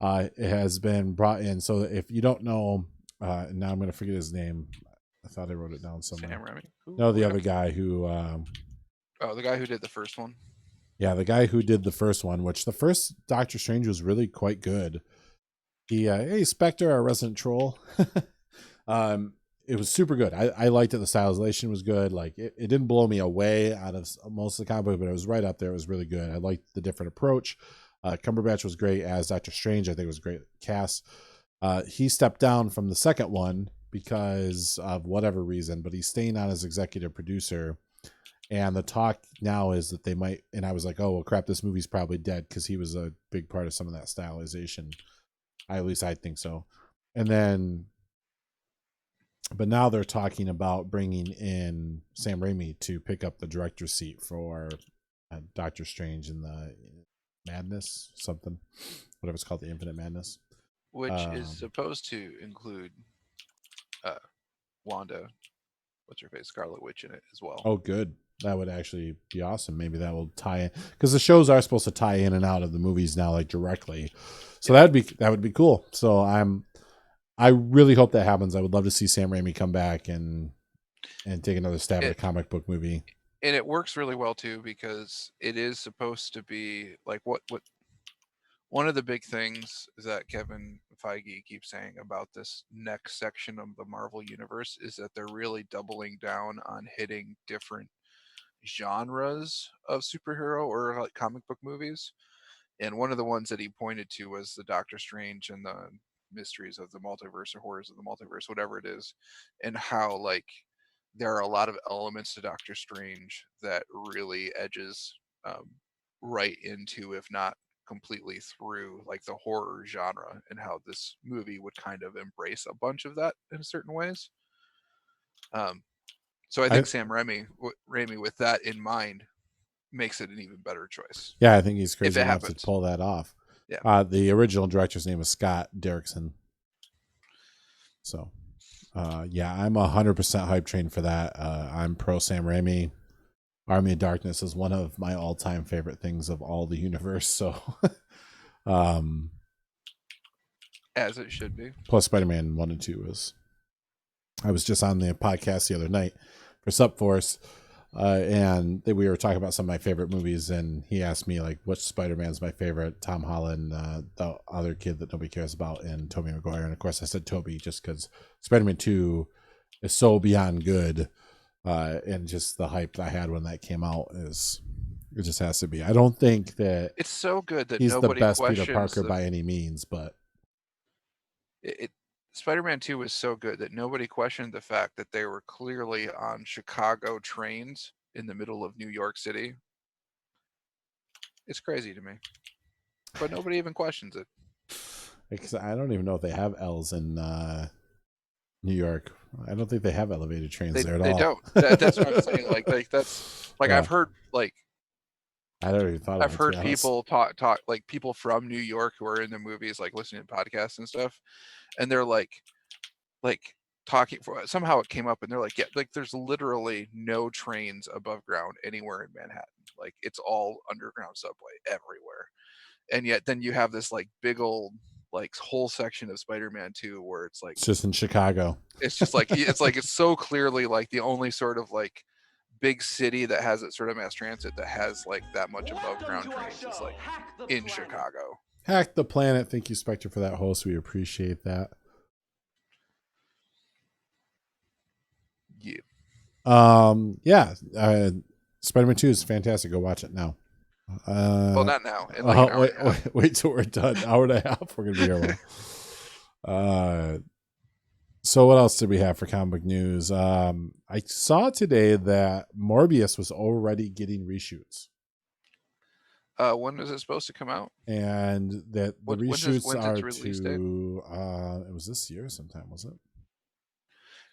It has been brought in. So if you don't know, now I'm going to forget his name. I thought I wrote it down somewhere. Sam Raimi? No, the other guy who... the guy who did the first one? Yeah, the guy who did the first one, which the first Doctor Strange was really quite good. Hey, Spectre, our resident troll. It was super good. I liked it. The stylization was good. Like it didn't blow me away out of most of the comic book, but it was right up there. It was really good. I liked the different approach. Cumberbatch was great as Doctor Strange. I think it was a great cast. He stepped down from the second one because of whatever reason, but he's staying on as executive producer. And the talk now is that they might, and I was like, oh, well, crap, this movie's probably dead because he was a big part of some of that stylization. At least I think so. And then, but now they're talking about bringing in Sam Raimi to pick up the director's seat for Doctor Strange in the Madness, something, whatever it's called, the Infinite Madness. Which is supposed to include Wanda, what's her face, Scarlet Witch in it as well. Oh, good. That would actually be awesome. Maybe that will tie in, because the shows are supposed to tie in and out of the movies now, like directly. So that would be cool. So I really hope that happens. I would love to see Sam Raimi come back and take another stab at a comic book movie. And it works really well too, because it is supposed to be like what one of the big things is that Kevin Feige keeps saying about this next section of the Marvel universe is that they're really doubling down on hitting different genres of superhero or like comic book movies. And one of the ones that he pointed to was the Doctor Strange and the Mysteries of the Multiverse or Horrors of the Multiverse, whatever it is, and how like there are a lot of elements to Doctor Strange that really edges right into, if not completely through, like the horror genre, and how this movie would kind of embrace a bunch of that in certain ways. So I think Sam Raimi with that in mind makes it an even better choice. Yeah, I think he's crazy enough to pull that off. Yeah. The original director's name was Scott Derrickson. So, yeah, I'm 100% hype train for that. I'm pro Sam Raimi. Army of Darkness is one of my all-time favorite things of all the universe. So, as it should be. Plus, Spider-Man 1 and 2 is. I was just on the podcast the other night for Subforce, and we were talking about some of my favorite movies, and he asked me like, which Spider-Man's my favorite? Tom Holland, the other kid that nobody cares about, and Tobey Maguire. And of course, I said Tobey just because Spider-Man 2 is so beyond good, and just the hype that I had when that came out it just has to be. I don't think that it's so good that he's the best Peter Parker by any means, but Spider-Man 2 was so good that nobody questioned the fact that they were clearly on Chicago trains in the middle of New York City. It's crazy to me. But nobody even questions it. Because I don't even know if they have L's in New York. I don't think they have elevated trains there at all. They don't. That's what I'm saying. Like that's like yeah. I've heard like I don't even thought. I've heard people talk like people from New York who are in the movies, like listening to podcasts and stuff, and they're like talking. Somehow it came up, and they're like, yeah, like there's literally no trains above ground anywhere in Manhattan. Like it's all underground subway everywhere, and yet then you have this like big old like whole section of Spider-Man 2 where it's like It's just in Chicago. it's just like it's so clearly like the only sort of like big city that has it sort of mass transit that has like that much above ground trains is like in Chicago. Hack the planet. Thank you, Spectre, for that host. We appreciate that. Yeah. Yeah. Spider-Man 2 is fantastic. Go watch it now. Well, not now. In like an hour and a half. Wait till we're done. Hour and a half. We're gonna be here. So what else did we have for comic book news? I saw today that Morbius was already getting reshoots. When is it supposed to come out? And that the reshoots when's are its release date? to it was this year sometime, was it?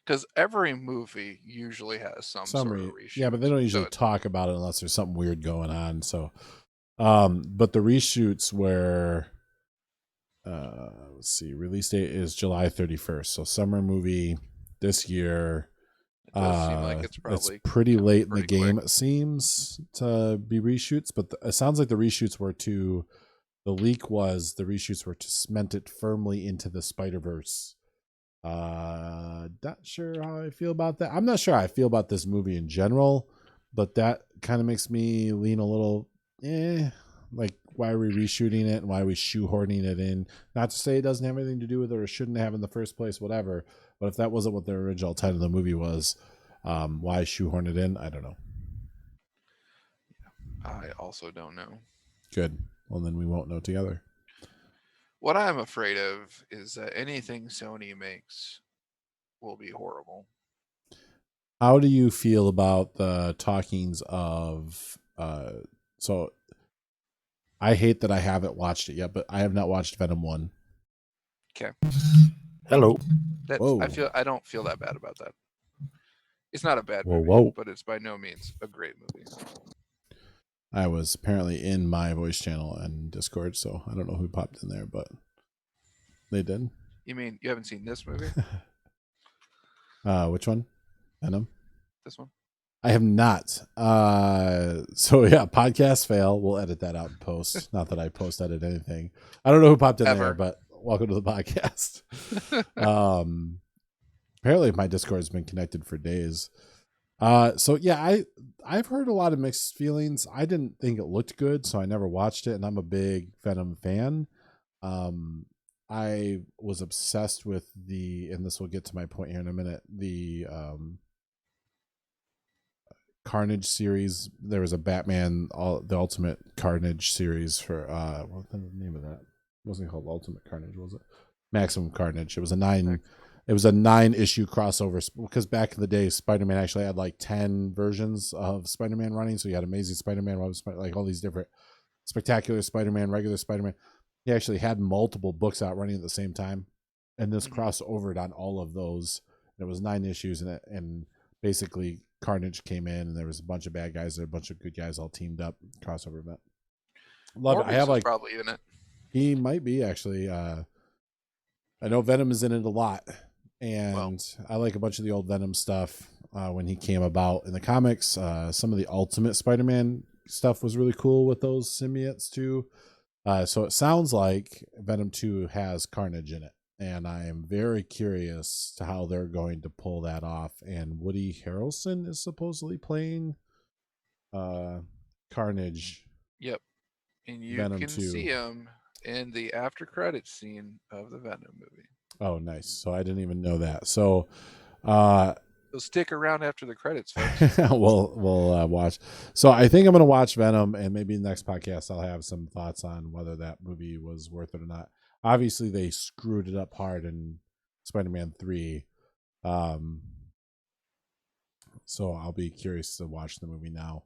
Because every movie usually has some sort of reshoot. Yeah, but they don't usually talk about it unless there's something weird going on. So but the reshoots were let's see, release date is July 31st. So summer movie this year. It does seem like it's probably pretty late in the game, quick. it seems, to be reshoots, but it sounds like the reshoots were to the leak was the reshoots were to cement it firmly into the Spider-Verse. Not sure how I feel about that. I'm not sure how I feel about this movie in general, but that kind of makes me lean a little like, why are we reshooting it and why are we shoehorning it in? Not to say it doesn't have anything to do with it or shouldn't have in the first place, whatever. But if that wasn't what the original title of the movie was, why shoehorn it in? I don't know. I also don't know. Good. Well, then we won't know together. What I'm afraid of is that anything Sony makes will be horrible. How do you feel about the talkings of so I hate that I haven't watched it yet, but I have not watched Venom 1. Okay. Hello. I don't feel that bad about that. It's not a bad movie, but it's by no means a great movie. I was apparently in my voice channel and Discord, so I don't know who popped in there, but they did. You mean you haven't seen this movie? Which one? Venom? This one? I have not. So yeah, podcast fail. We'll edit that out in post. Not that I post edit anything. I don't know who popped in there, but welcome to the podcast. Apparently my Discord's been connected for days. So yeah, I've heard a lot of mixed feelings. I didn't think it looked good, so I never watched it, and I'm a big Venom fan. I was obsessed with and this will get to my point here in a minute, the Carnage series. There was a Batman, the Ultimate Carnage series for what's the name of that? It wasn't called Ultimate Carnage, was it? Maximum Carnage. It was a 9-issue crossover, because back in the day Spider-Man actually had like 10 versions of Spider-Man running. So you had Amazing Spider-Man, like all these different Spectacular Spider-Man, regular Spider-Man. He actually had multiple books out running at the same time, and this crossovered on all of those. It was 9 issues, and basically Carnage came in, and there was a bunch of bad guys, a bunch of good guys all teamed up. Crossover event. Love it. I have probably in it. He might be actually. I know Venom is in it a lot, and I like a bunch of the old Venom stuff when he came about in the comics. Some of the Ultimate Spider-Man stuff was really cool with those symbiotes too. So it sounds like Venom 2 has Carnage in it, and I am very curious to how they're going to pull that off. And Woody Harrelson is supposedly playing Carnage. Yep. And you Venom can 2. see him in the after credits scene of the Venom movie. Oh, nice. So I didn't even know that. So so stick around after the credits, folks. we'll watch. So I think I'm going to watch Venom, and maybe next podcast I'll have some thoughts on whether that movie was worth it or not. Obviously, they screwed it up hard in Spider-Man 3. So I'll be curious to watch the movie now.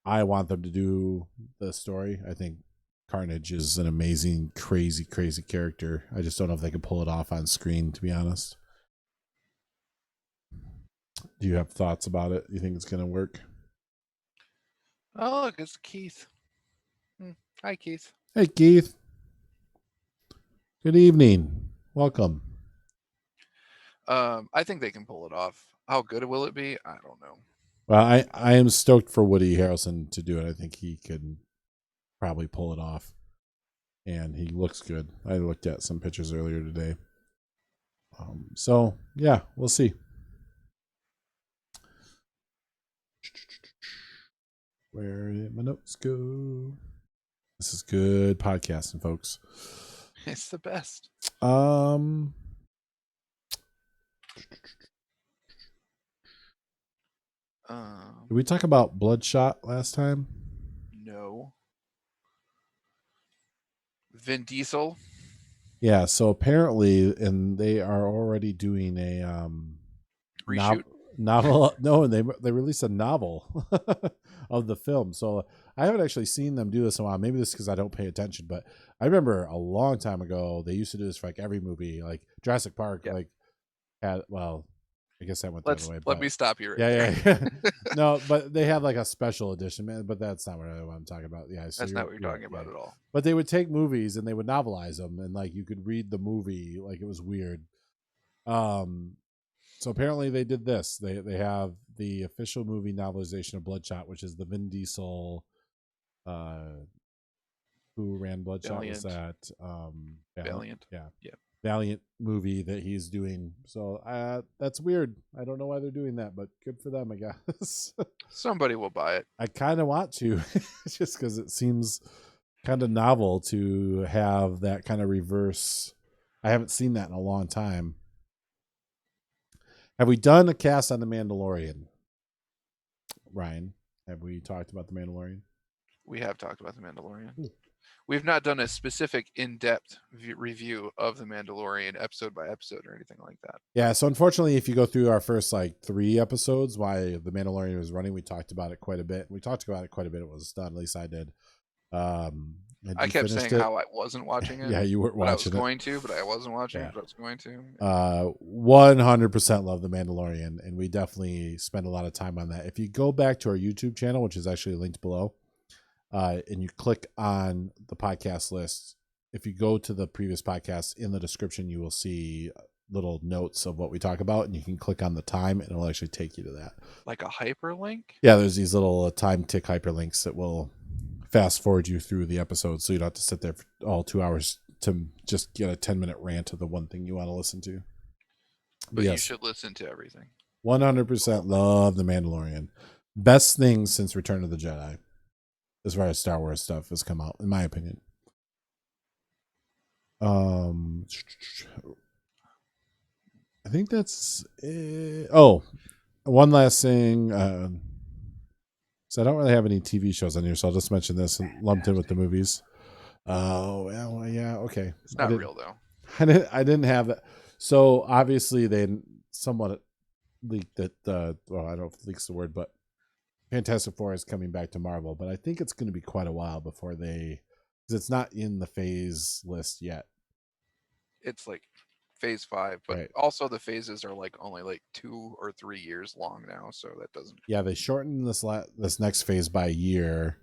I want them to do the story. I think Carnage is an amazing, crazy, crazy character. I just don't know if they can pull it off on screen, to be honest. Do you have thoughts about it? You think it's going to work? Oh, look, it's Keith. Hi, Keith. Hey, Keith. Good evening. Welcome. I think they can pull it off. How good will it be? I don't know. Well, I am stoked for Woody Harrelson to do it. I think he could probably pull it off. and he looks good. I looked at some pictures earlier today. So yeah, we'll see. Where did my notes go? This is good podcasting, folks. It's the best. Did we talk about Bloodshot last time? No. Vin Diesel. Yeah, so apparently, and they are already doing a Reshoot. novel. No, and they released a novel of the film. So I haven't actually seen them do this in a while. Maybe this is because I don't pay attention, but I remember a long time ago they used to do this for like every movie, like Jurassic Park. Yep. Like had I guess that went the other way. Let But me stop you right yeah, there. yeah. No, but they had like a special edition, man. But that's not what I'm talking about. Yeah, so That's not what you're talking about at all. But they would take movies and they would novelize them, and like you could read the movie, like it was weird. So apparently they did this. They have the official movie novelization of Bloodshot, which is the Vin Diesel, who ran Bloodshot. Valiant. Was that Valiant? Yeah. Yeah. Valiant movie that he's doing. So that's weird. I don't know why they're doing that, but good for them, I guess. Somebody will buy it. I kind of want to, just because it seems kind of novel to have that kind of reverse. I haven't seen that in a long time. Have we done a cast on The Mandalorian? Ryan, have we talked about The Mandalorian? We have talked about The Mandalorian. Ooh. We've not done a specific in-depth review of The Mandalorian episode by episode or anything like that. Yeah, so unfortunately, if you go through our first like 3 episodes, why The Mandalorian was running, we talked about it quite a bit. We talked about it quite a bit. It was done, at least I did. I kept saying how I wasn't watching it. Yeah, you weren't watching it. I was going to, but I wasn't watching it, but I was going to. 100% love The Mandalorian, and we definitely spend a lot of time on that. If you go back to our YouTube channel, which is actually linked below, and you click on the podcast list, if you go to the previous podcast, in the description, you will see little notes of what we talk about, and you can click on the time, and it'll actually take you to that. Like a hyperlink? Yeah, there's these little time tick hyperlinks that will fast forward you through the episode, so you don't have to sit there for all 2 hours to just get a 10-minute rant of the one thing you want to listen to. But yes, you should listen to everything. 100% love The Mandalorian. Best thing since Return of the Jedi, as far as Star Wars stuff has come out, in my opinion. I think that's it. Oh, one last thing. So I don't really have any TV shows on here, so I'll just mention this and lumped in with the movies. Oh, well, yeah, okay. It's not real though. I didn't have that. So obviously they somewhat leaked that. Well, I don't know if leaks the word, but Fantastic Four is coming back to Marvel. But I think it's going to be quite a while before because it's not in the phase list yet. It's like phase 5, but right. Also the phases are like only like 2 or 3 years long now, so that doesn't. Yeah, they shortened this next phase by a year.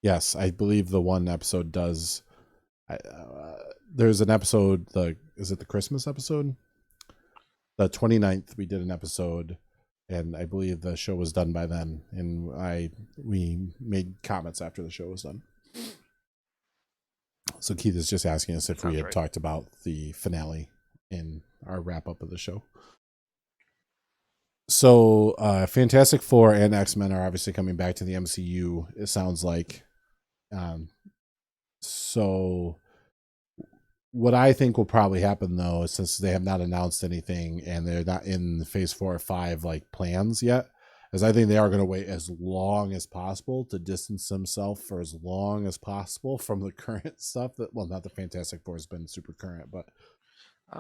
Yes, I believe the one episode does. There's an episode. Is it the Christmas episode? The 29th, we did an episode. And I believe the show was done by then, and we made comments after the show was done. So Keith is just asking us if we had talked about the finale in our wrap up of the show. So Fantastic Four and X-Men are obviously coming back to the MCU, it sounds like. So what I think will probably happen, though, is since they have not announced anything and they're not in phase 4 or 5 like plans yet, is I think they are going to wait as long as possible to distance themselves for as long as possible from the current stuff. Well, not the Fantastic Four has been super current, but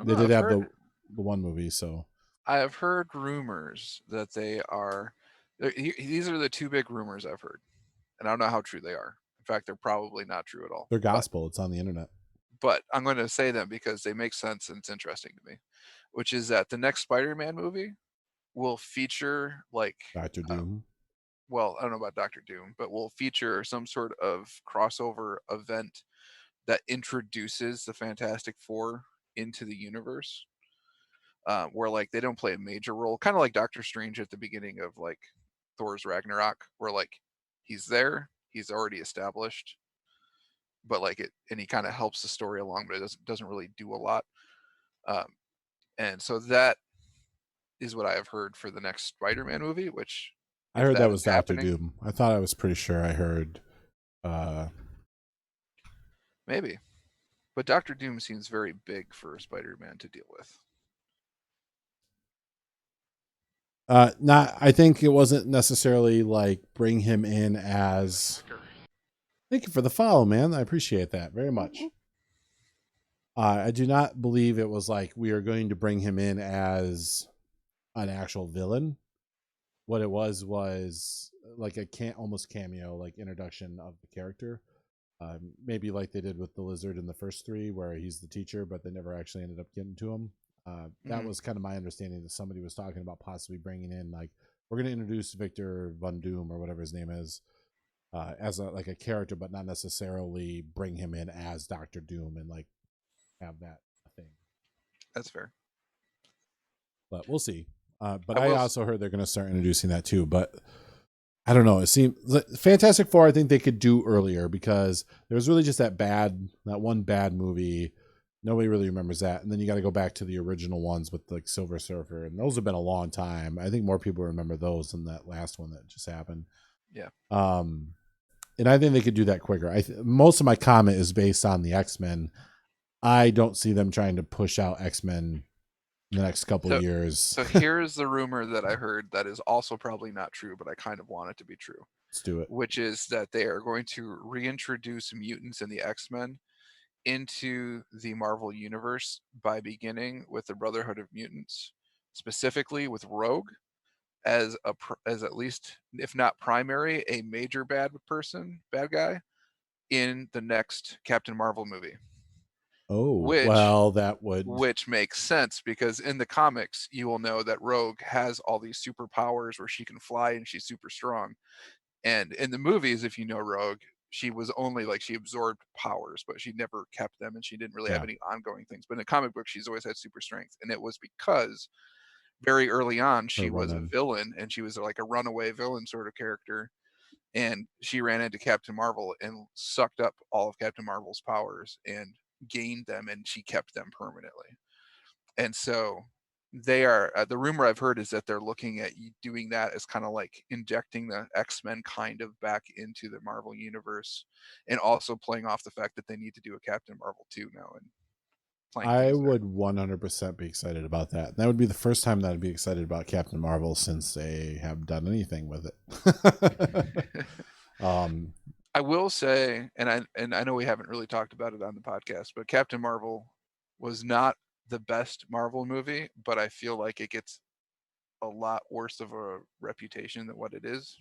they did have the one movie. So I have heard rumors that they are. These are the 2 big rumors I've heard, and I don't know how true they are. In fact, they're probably not true at all. They're gospel. It's on the internet. But I'm going to say them because they make sense and it's interesting to me, which is that the next Spider-Man movie will feature like Dr. Doom. Well, I don't know about Dr. Doom, but will feature some sort of crossover event that introduces the Fantastic Four into the universe. where like they don't play a major role, kind of like Doctor Strange at the beginning of like Thor's Ragnarok, where like he's there, he's already established, but like and he kind of helps the story along, but it doesn't really do a lot. Um, and so that is what I have heard for the next Spider-Man movie, which I if heard that that is was Doctor happening, Doom. I thought I was pretty sure I heard. maybe. But Doctor Doom seems very big for Spider-Man to deal with. Not. I think it wasn't necessarily like bring him in as. Thank you for the follow, man. I appreciate that very much. I do not believe it was like we are going to bring him in as an actual villain. What it was like a almost cameo, like introduction of the character. Maybe like they did with the Lizard in the first three, where he's the teacher, but they never actually ended up getting to him. That was kind of my understanding, that somebody was talking about possibly bringing in, like, we're going to introduce Victor Von Doom or whatever his name is, as like a character, but not necessarily bring him in as Doctor Doom and like have that thing. That's fair. But we'll see. But I also heard they're going to start introducing that too. But I don't know. It seems Fantastic Four, I think they could do earlier, because there was really just that one bad movie. Nobody really remembers that. And then you got to go back to the original ones with like Silver Surfer. And those have been a long time. I think more people remember those than that last one that just happened. Yeah. And I think they could do that quicker. Most of my comment is based on the X-Men. I don't see them trying to push out X-Men in the next couple of years. So here's the rumor that I heard that is also probably not true, but I kind of want it to be true. Let's do it. Which is that they are going to reintroduce mutants in the X-Men into the Marvel Universe by beginning with the Brotherhood of Mutants, specifically with Rogue as at least, if not primary, a major bad guy in the next Captain Marvel movie. Which makes sense, because in the comics you will know that Rogue has all these superpowers where she can fly and she's super strong. And in the movies, if you know Rogue, she was only like, she absorbed powers, but she never kept them, and she didn't really have any ongoing things. But in the comic book, she's always had super strength, and it was because very early on she was a villain, and she was like a runaway villain sort of character, and she ran into Captain Marvel and sucked up all of Captain Marvel's powers and gained them, and she kept them permanently. And so they are, the rumor I've heard is that they're looking at doing that as kind of like injecting the X-Men kind of back into the Marvel universe, and also playing off the fact that they need to do a Captain Marvel 2 now. And I would 100% be excited about that. That would be the first time that I'd be excited about Captain Marvel since they have done anything with it. I will say, and I know we haven't really talked about it on the podcast, but Captain Marvel was not the best Marvel movie, but I feel like it gets a lot worse of a reputation than what it is,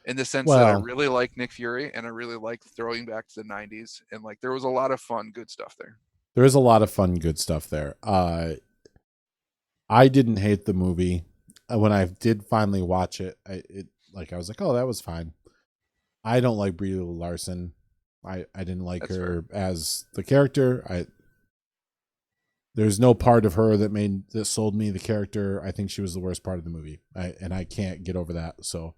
in the sense that I really like Nick Fury, and I really like throwing back to the 90s, and like there was a lot of fun, good stuff there. There is a lot of fun, good stuff there. I didn't hate the movie. When I did finally watch it, I was like, oh, that was fine. I don't like Brie Larson. I didn't like her as the character. There's no part of her that sold me the character. I think she was the worst part of the movie. I can't get over that. So,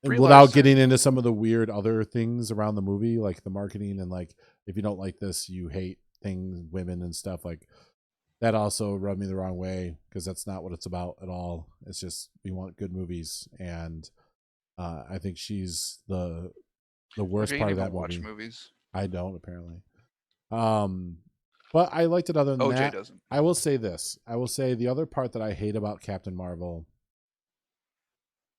without getting into some of the weird other things around the movie, like the marketing, and like, if you don't like this, you hate things, women and stuff, like that also rubbed me the wrong way, because that's not what it's about at all. It's just, we want good movies. And I think she's the worst part of that movie. Watch movies? I don't, apparently. But I liked it other than that. Doesn't. I will say this. I will say the other part that I hate about Captain Marvel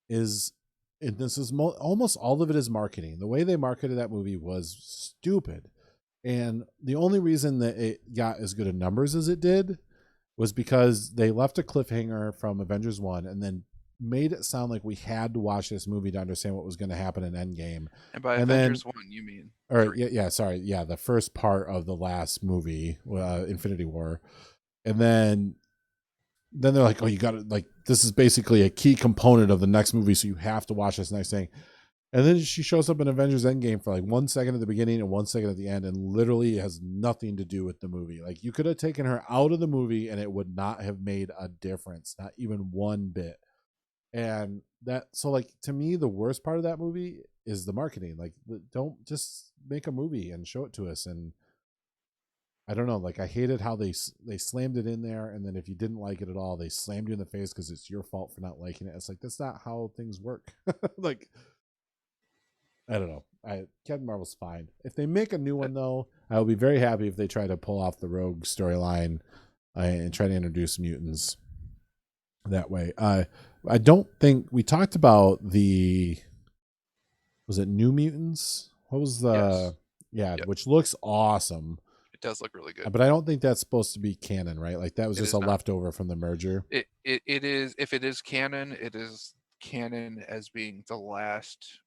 is, and this is almost all of it, is marketing. The way they marketed that movie was stupid. And the only reason that it got as good of numbers as it did was because they left a cliffhanger from Avengers 1 and then made it sound like we had to watch this movie to understand what was going to happen in Endgame. And by Avengers 1, you mean? Or the first part of the last movie, Infinity War. And then they're like, oh, you got to, like, this is basically a key component of the next movie, so you have to watch this next thing. And then she shows up in Avengers Endgame for like 1 second at the beginning and 1 second at the end, and literally has nothing to do with the movie. Like, you could have taken her out of the movie and it would not have made a difference, not even one bit. And so like, to me, the worst part of that movie is the marketing. Like, don't just make a movie and show it to us. And I don't know, like, I hated how they slammed it in there, and then if you didn't like it at all, they slammed you in the face because it's your fault for not liking it. It's like, that's not how things work. Like, I don't know. Captain Marvel's fine. If they make a new one, though, I'll be very happy if they try to pull off the Rogue storyline and try to introduce mutants that way. I don't think we talked about was it New Mutants? What was the? Yes. Yeah, which looks awesome. It does look really good. But I don't think that's supposed to be canon, right? Like, that was just a not. leftover from the merger. It is. If it is canon, it is canon as being the last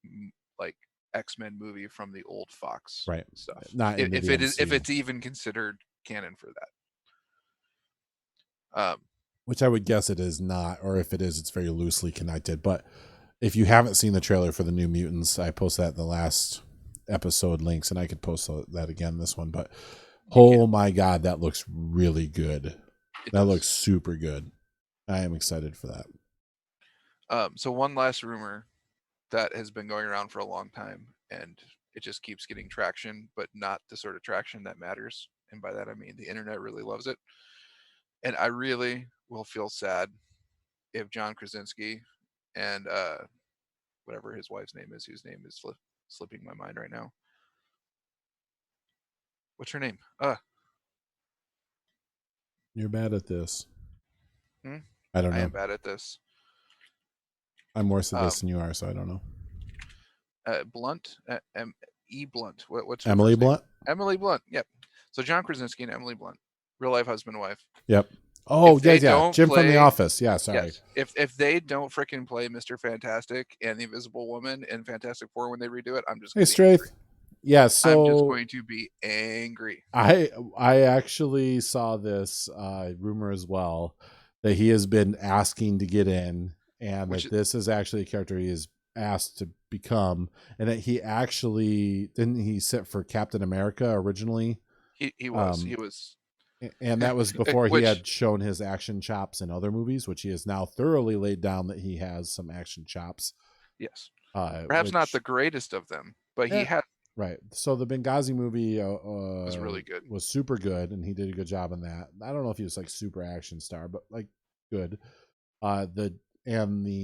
like X-Men movie from the old Fox right stuff. Not if it's even considered canon for that. Which I would guess it is not, or if it is, it's very loosely connected. But if you haven't seen the trailer for the New Mutants, I posted that in the last episode links, and I could post that again this one. But my God, that looks really good. That looks super good. I am excited for that. So one last rumor that has been going around for a long time, and it just keeps getting traction, but not the sort of traction that matters. And by that I mean the internet really loves it. And I really will feel sad if John Krasinski and whatever his wife's name is, whose name is slipping my mind right now. What's her name? You're bad at this. I don't know. I am bad at this. I'm worse at this than you are, so I don't know. Blunt, E. Blunt. What's Emily Blunt? Emily Blunt. Yep. So John Krasinski and Emily Blunt, real life husband and wife. Yep. Oh, yeah. Jim from The Office. Yeah, sorry. Yes. If they don't freaking play Mr. Fantastic and the Invisible Woman in Fantastic Four when they redo it, I'm just hey, Strafe. Yeah, so I'm just going to be angry. I actually saw this rumor as well that he has been asking to get in, and that this is actually a character he is asked to become, and that he actually didn't he sit for Captain America originally. He was. And that was before he had shown his action chops in other movies, which he has now thoroughly laid down that he has some action chops. Yes. Perhaps not the greatest of them, but he had. Right. So the Benghazi movie was really good. Was super good, and he did a good job on that. I don't know if he was like super action star, but like good. The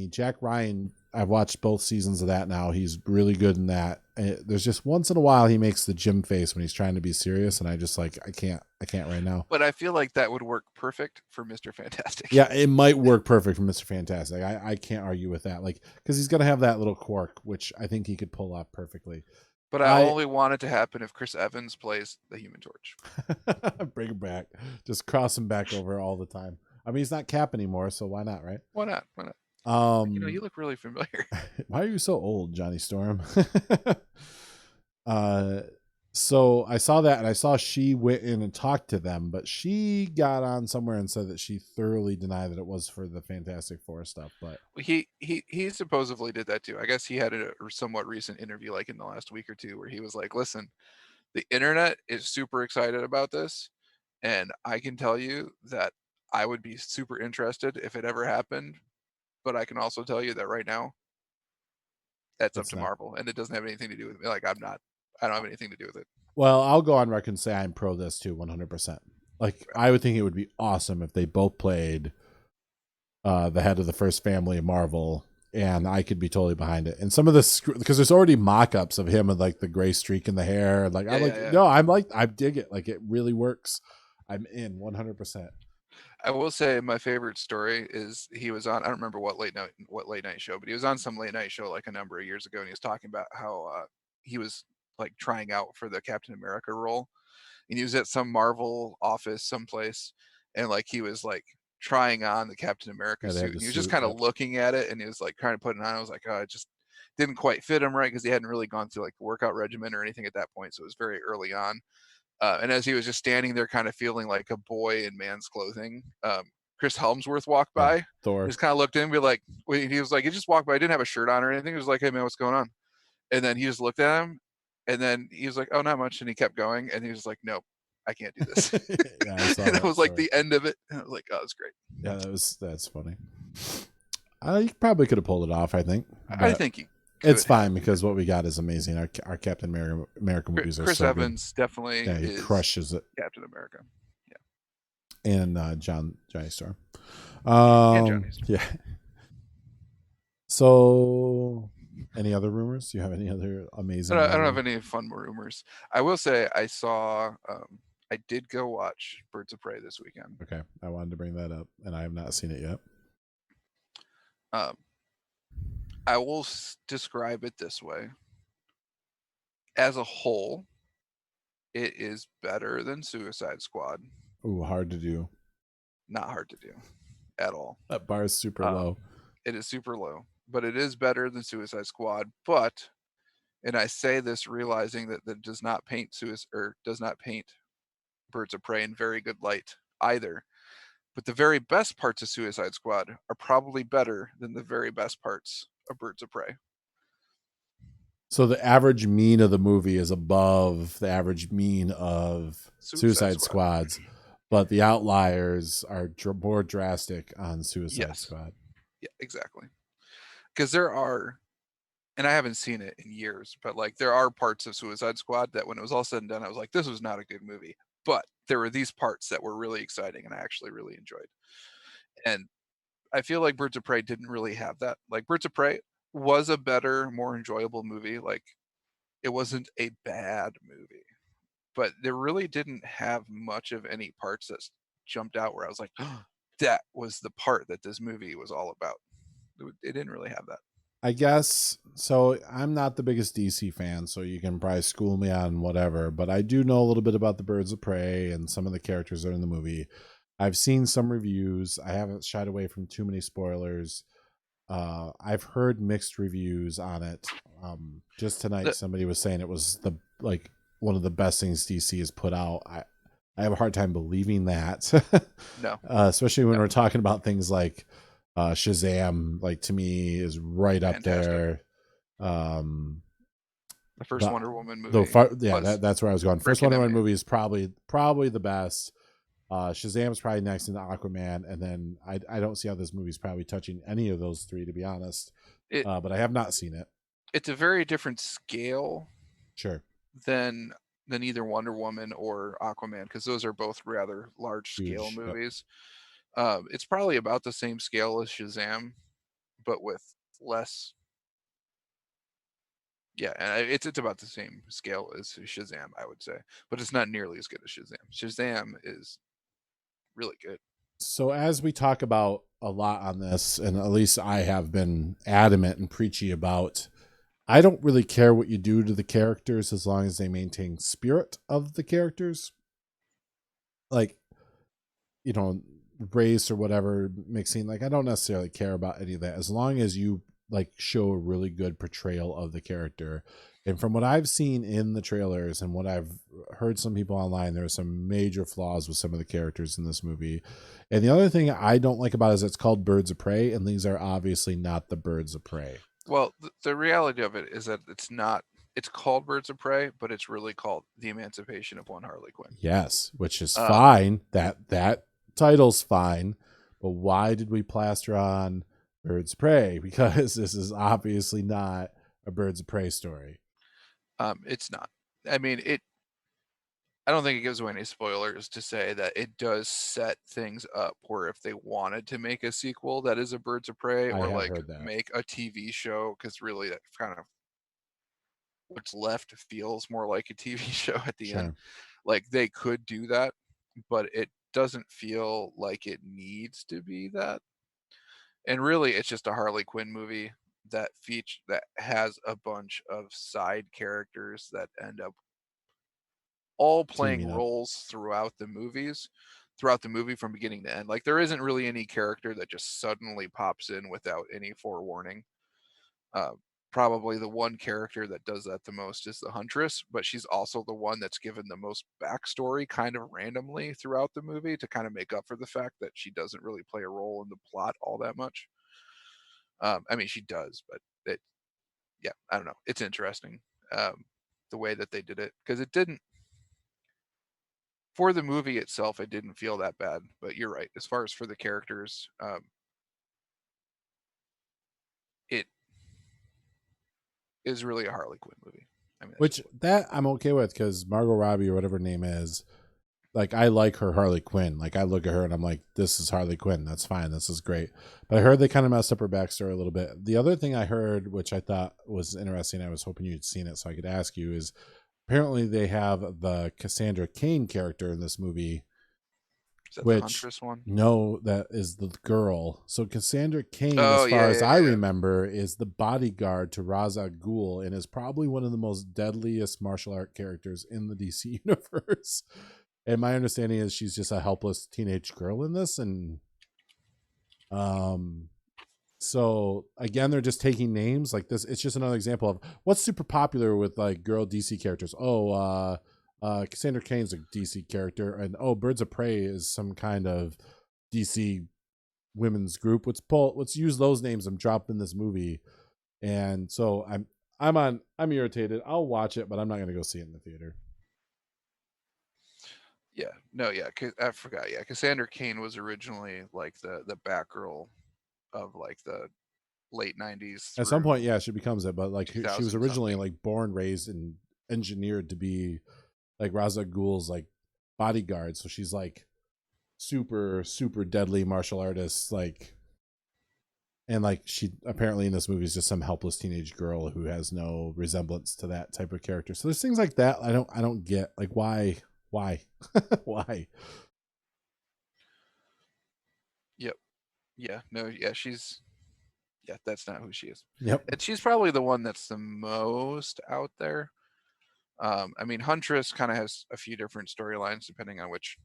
Jack Ryan, I've watched both seasons of that now. He's really good in that. There's just once in a while he makes the Jim face when he's trying to be serious, and I just like I can't right now. But I feel like that would work perfect for Mr. Fantastic. Yeah, it might work perfect for Mr. Fantastic. I can't argue with that. Like, because he's gonna have that little quirk, which I think he could pull off perfectly. But I only want it to happen if Chris Evans plays the Human Torch. Bring him back. Just cross him back over all the time. I mean, he's not Cap anymore, so why not, right? Why not? You look really familiar. Why are you so old, Johnny Storm? So I saw that, and I saw she went in and talked to them, but she got on somewhere and said that she thoroughly denied that it was for the Fantastic Four stuff. But he supposedly did that too. I guess he had a somewhat recent interview, like in the last week or two, where he was like, "Listen, the internet is super excited about this, and I can tell you that I would be super interested if it ever happened, but I can also tell you that right now, that's up to Marvel, and it doesn't have anything to do with me. Like, I don't have anything to do with it." Well, I'll go on record and say I'm pro this too, 100%. Like, I would think it would be awesome if they both played the head of the first family of Marvel, and I could be totally behind it. And some of this, because there's already mock-ups of him with like the gray streak in the hair. And, like, I dig it. Like, it really works. I'm in 100%. I will say my favorite story is he was on, I don't remember what late night show, but he was on some late night show like a number of years ago, and he was talking about how he was like trying out for the Captain America role, and he was at some Marvel office someplace, and like he was like trying on the Captain America suit, and he was just kind of looking at it, and he was like trying to put it on. I was like, oh, it just didn't quite fit him right, because he hadn't really gone through like the workout regimen or anything at that point, so it was very early on. And as he was just standing there kind of feeling like a boy in man's clothing, Chris Helmsworth walked by. Thor just kind of looked in and be like, he was like, he just walked by. He didn't have a shirt on or anything. He was like, "Hey man, what's going on?" And then he just looked at him, and then he was like, "Oh, not much," and he kept going, and he was like, "Nope, I can't do this." Yeah, I saw And it that was like story. the end of it. And I was like, "Oh, that's great." Yeah, that's funny. You probably could have pulled it off, I think, I but think he it's could fine have. because what we got is amazing. Our Captain America movies are Chris so good. Evans definitely Yeah, he is crushes it. Captain America. And Johnny Storm. And Johnny Storm. Yeah. So, any other rumors? Do you have any other amazing? I don't have any fun rumors. I will say I saw. I did go watch Birds of Prey this weekend. Okay, I wanted to bring that up, and I have not seen it yet. I will describe it this way. As a whole, it is better than Suicide Squad. Ooh, hard to do. Not hard to do at all. That bar is super low. It is super low, but it is better than Suicide Squad. But, and I say this realizing that does not paint Birds of Prey in very good light either. But the very best parts of Suicide Squad are probably better than the very best parts of Birds of Prey. So the average mean of the movie is above the average mean of Suicide Squads, but the outliers are more drastic on Suicide Squad. Yeah, exactly. Because there are, and I haven't seen it in years, but like there are parts of Suicide Squad that when it was all said and done, I was like, this was not a good movie. But there were these parts that were really exciting and I actually really enjoyed. And I feel like Birds of Prey didn't really have that. Like Birds of Prey was a better, more enjoyable movie. Like it wasn't a bad movie, but there really didn't have much of any parts that jumped out where I was like, oh, that was the part that this movie was all about. It didn't really have that. I guess so. I'm not the biggest DC fan, so you can probably school me on whatever, but I do know a little bit about the Birds of Prey and some of the characters that are in the movie. I've seen some reviews. I haven't shied away from too many spoilers. I've heard mixed reviews on it. Just tonight, somebody was saying it was one of the best things DC has put out. I have a hard time believing that. No, especially when we're talking about things like Shazam. Like to me, is right up there. The first Wonder Woman movie. That's where I was going. First Wonder Woman movie is probably the best. Shazam's probably next in Aquaman, and then I don't see how this movie's probably touching any of those three, to be honest. But I have not seen it. It's a very different scale, sure, than either Wonder Woman or Aquaman, because those are both rather large scale movies. Yep. It's probably about the same scale as Shazam, but with less. Yeah, and it's about the same scale as Shazam, I would say, but it's not nearly as good as Shazam. Shazam is really good. So as we talk about a lot on this, and at least I have been adamant and preachy about, I don't really care what you do to the characters as long as they maintain spirit of the characters. Like, race or whatever mixing. Like, I don't necessarily care about any of that as long as you like show a really good portrayal of the character. And from what I've seen in the trailers and what I've heard some people online, there are some major flaws with some of the characters in this movie. And the other thing I don't like about it is it's called Birds of Prey, and these are obviously not the Birds of Prey. Well, the reality of it is that it's not. It's called Birds of Prey, but it's really called The Emancipation of One Harley Quinn. Yes, which is fine. That title's fine. But why did we plaster on Birds of Prey? Because this is obviously not a Birds of Prey story. It's not. I mean, I don't think it gives away any spoilers to say that it does set things up where if they wanted to make a sequel that is a Birds of Prey, or like make a TV show, because really that kind of what's left feels more like a TV show at the end. Like they could do that, but it doesn't feel like it needs to be that. And really, it's just a Harley Quinn movie that has a bunch of side characters that end up all playing roles throughout the movie from beginning to end. Like there isn't really any character that just suddenly pops in without any forewarning. Probably the one character that does that the most is the Huntress, but she's also the one that's given the most backstory kind of randomly throughout the movie to kind of make up for the fact that she doesn't really play a role in the plot all that much. I mean, she does, but yeah, I don't know. It's interesting the way that they did it, because it didn't, for the movie itself, it didn't feel that bad. But you're right, as far as for the characters, it is really a Harley Quinn movie. I mean, Which that I'm okay with, because Margot Robbie or whatever her name is, like, I like her Harley Quinn. Like, I look at her and I'm like, this is Harley Quinn. That's fine. This is great. But I heard they kind of messed up her backstory a little bit. The other thing I heard, which I thought was interesting, I was hoping you'd seen it so I could ask you, is apparently they have the Cassandra Cain character in this movie, is that the which, Huntress one? no, that is the girl. So Cassandra Cain, Oh as far yeah, as yeah, I yeah. remember, is the bodyguard to Ra's al Ghul and is probably one of the most deadliest martial art characters in the DC universe. And my understanding is she's just a helpless teenage girl in this. And so again, they're just taking names like this. It's just another example of what's super popular with like girl DC characters. Cassandra Cain's a DC character, and Birds of Prey is some kind of DC women's group. Let's use those names and drop in this movie. And so I'm irritated. I'll watch it, but I'm not going to go see it in the theater. Yeah, no, yeah, I forgot. Yeah, Cassandra Cain was originally like the Batgirl of like the late 90s At some through point, yeah, she becomes it, but like she was 2000 originally something. like born, raised, and engineered to be like Ra's al Ghul's like bodyguard. So she's like super, super deadly martial artist, like, and like she apparently in this movie is just some helpless teenage girl who has no resemblance to that type of character. So there's things like that I don't get, like, why why. Yep. Yeah. No. Yeah. Yeah. That's not who she is. Yep. And she's probably the one that's the most out there. I mean, Huntress kind of has a few different storylines depending on which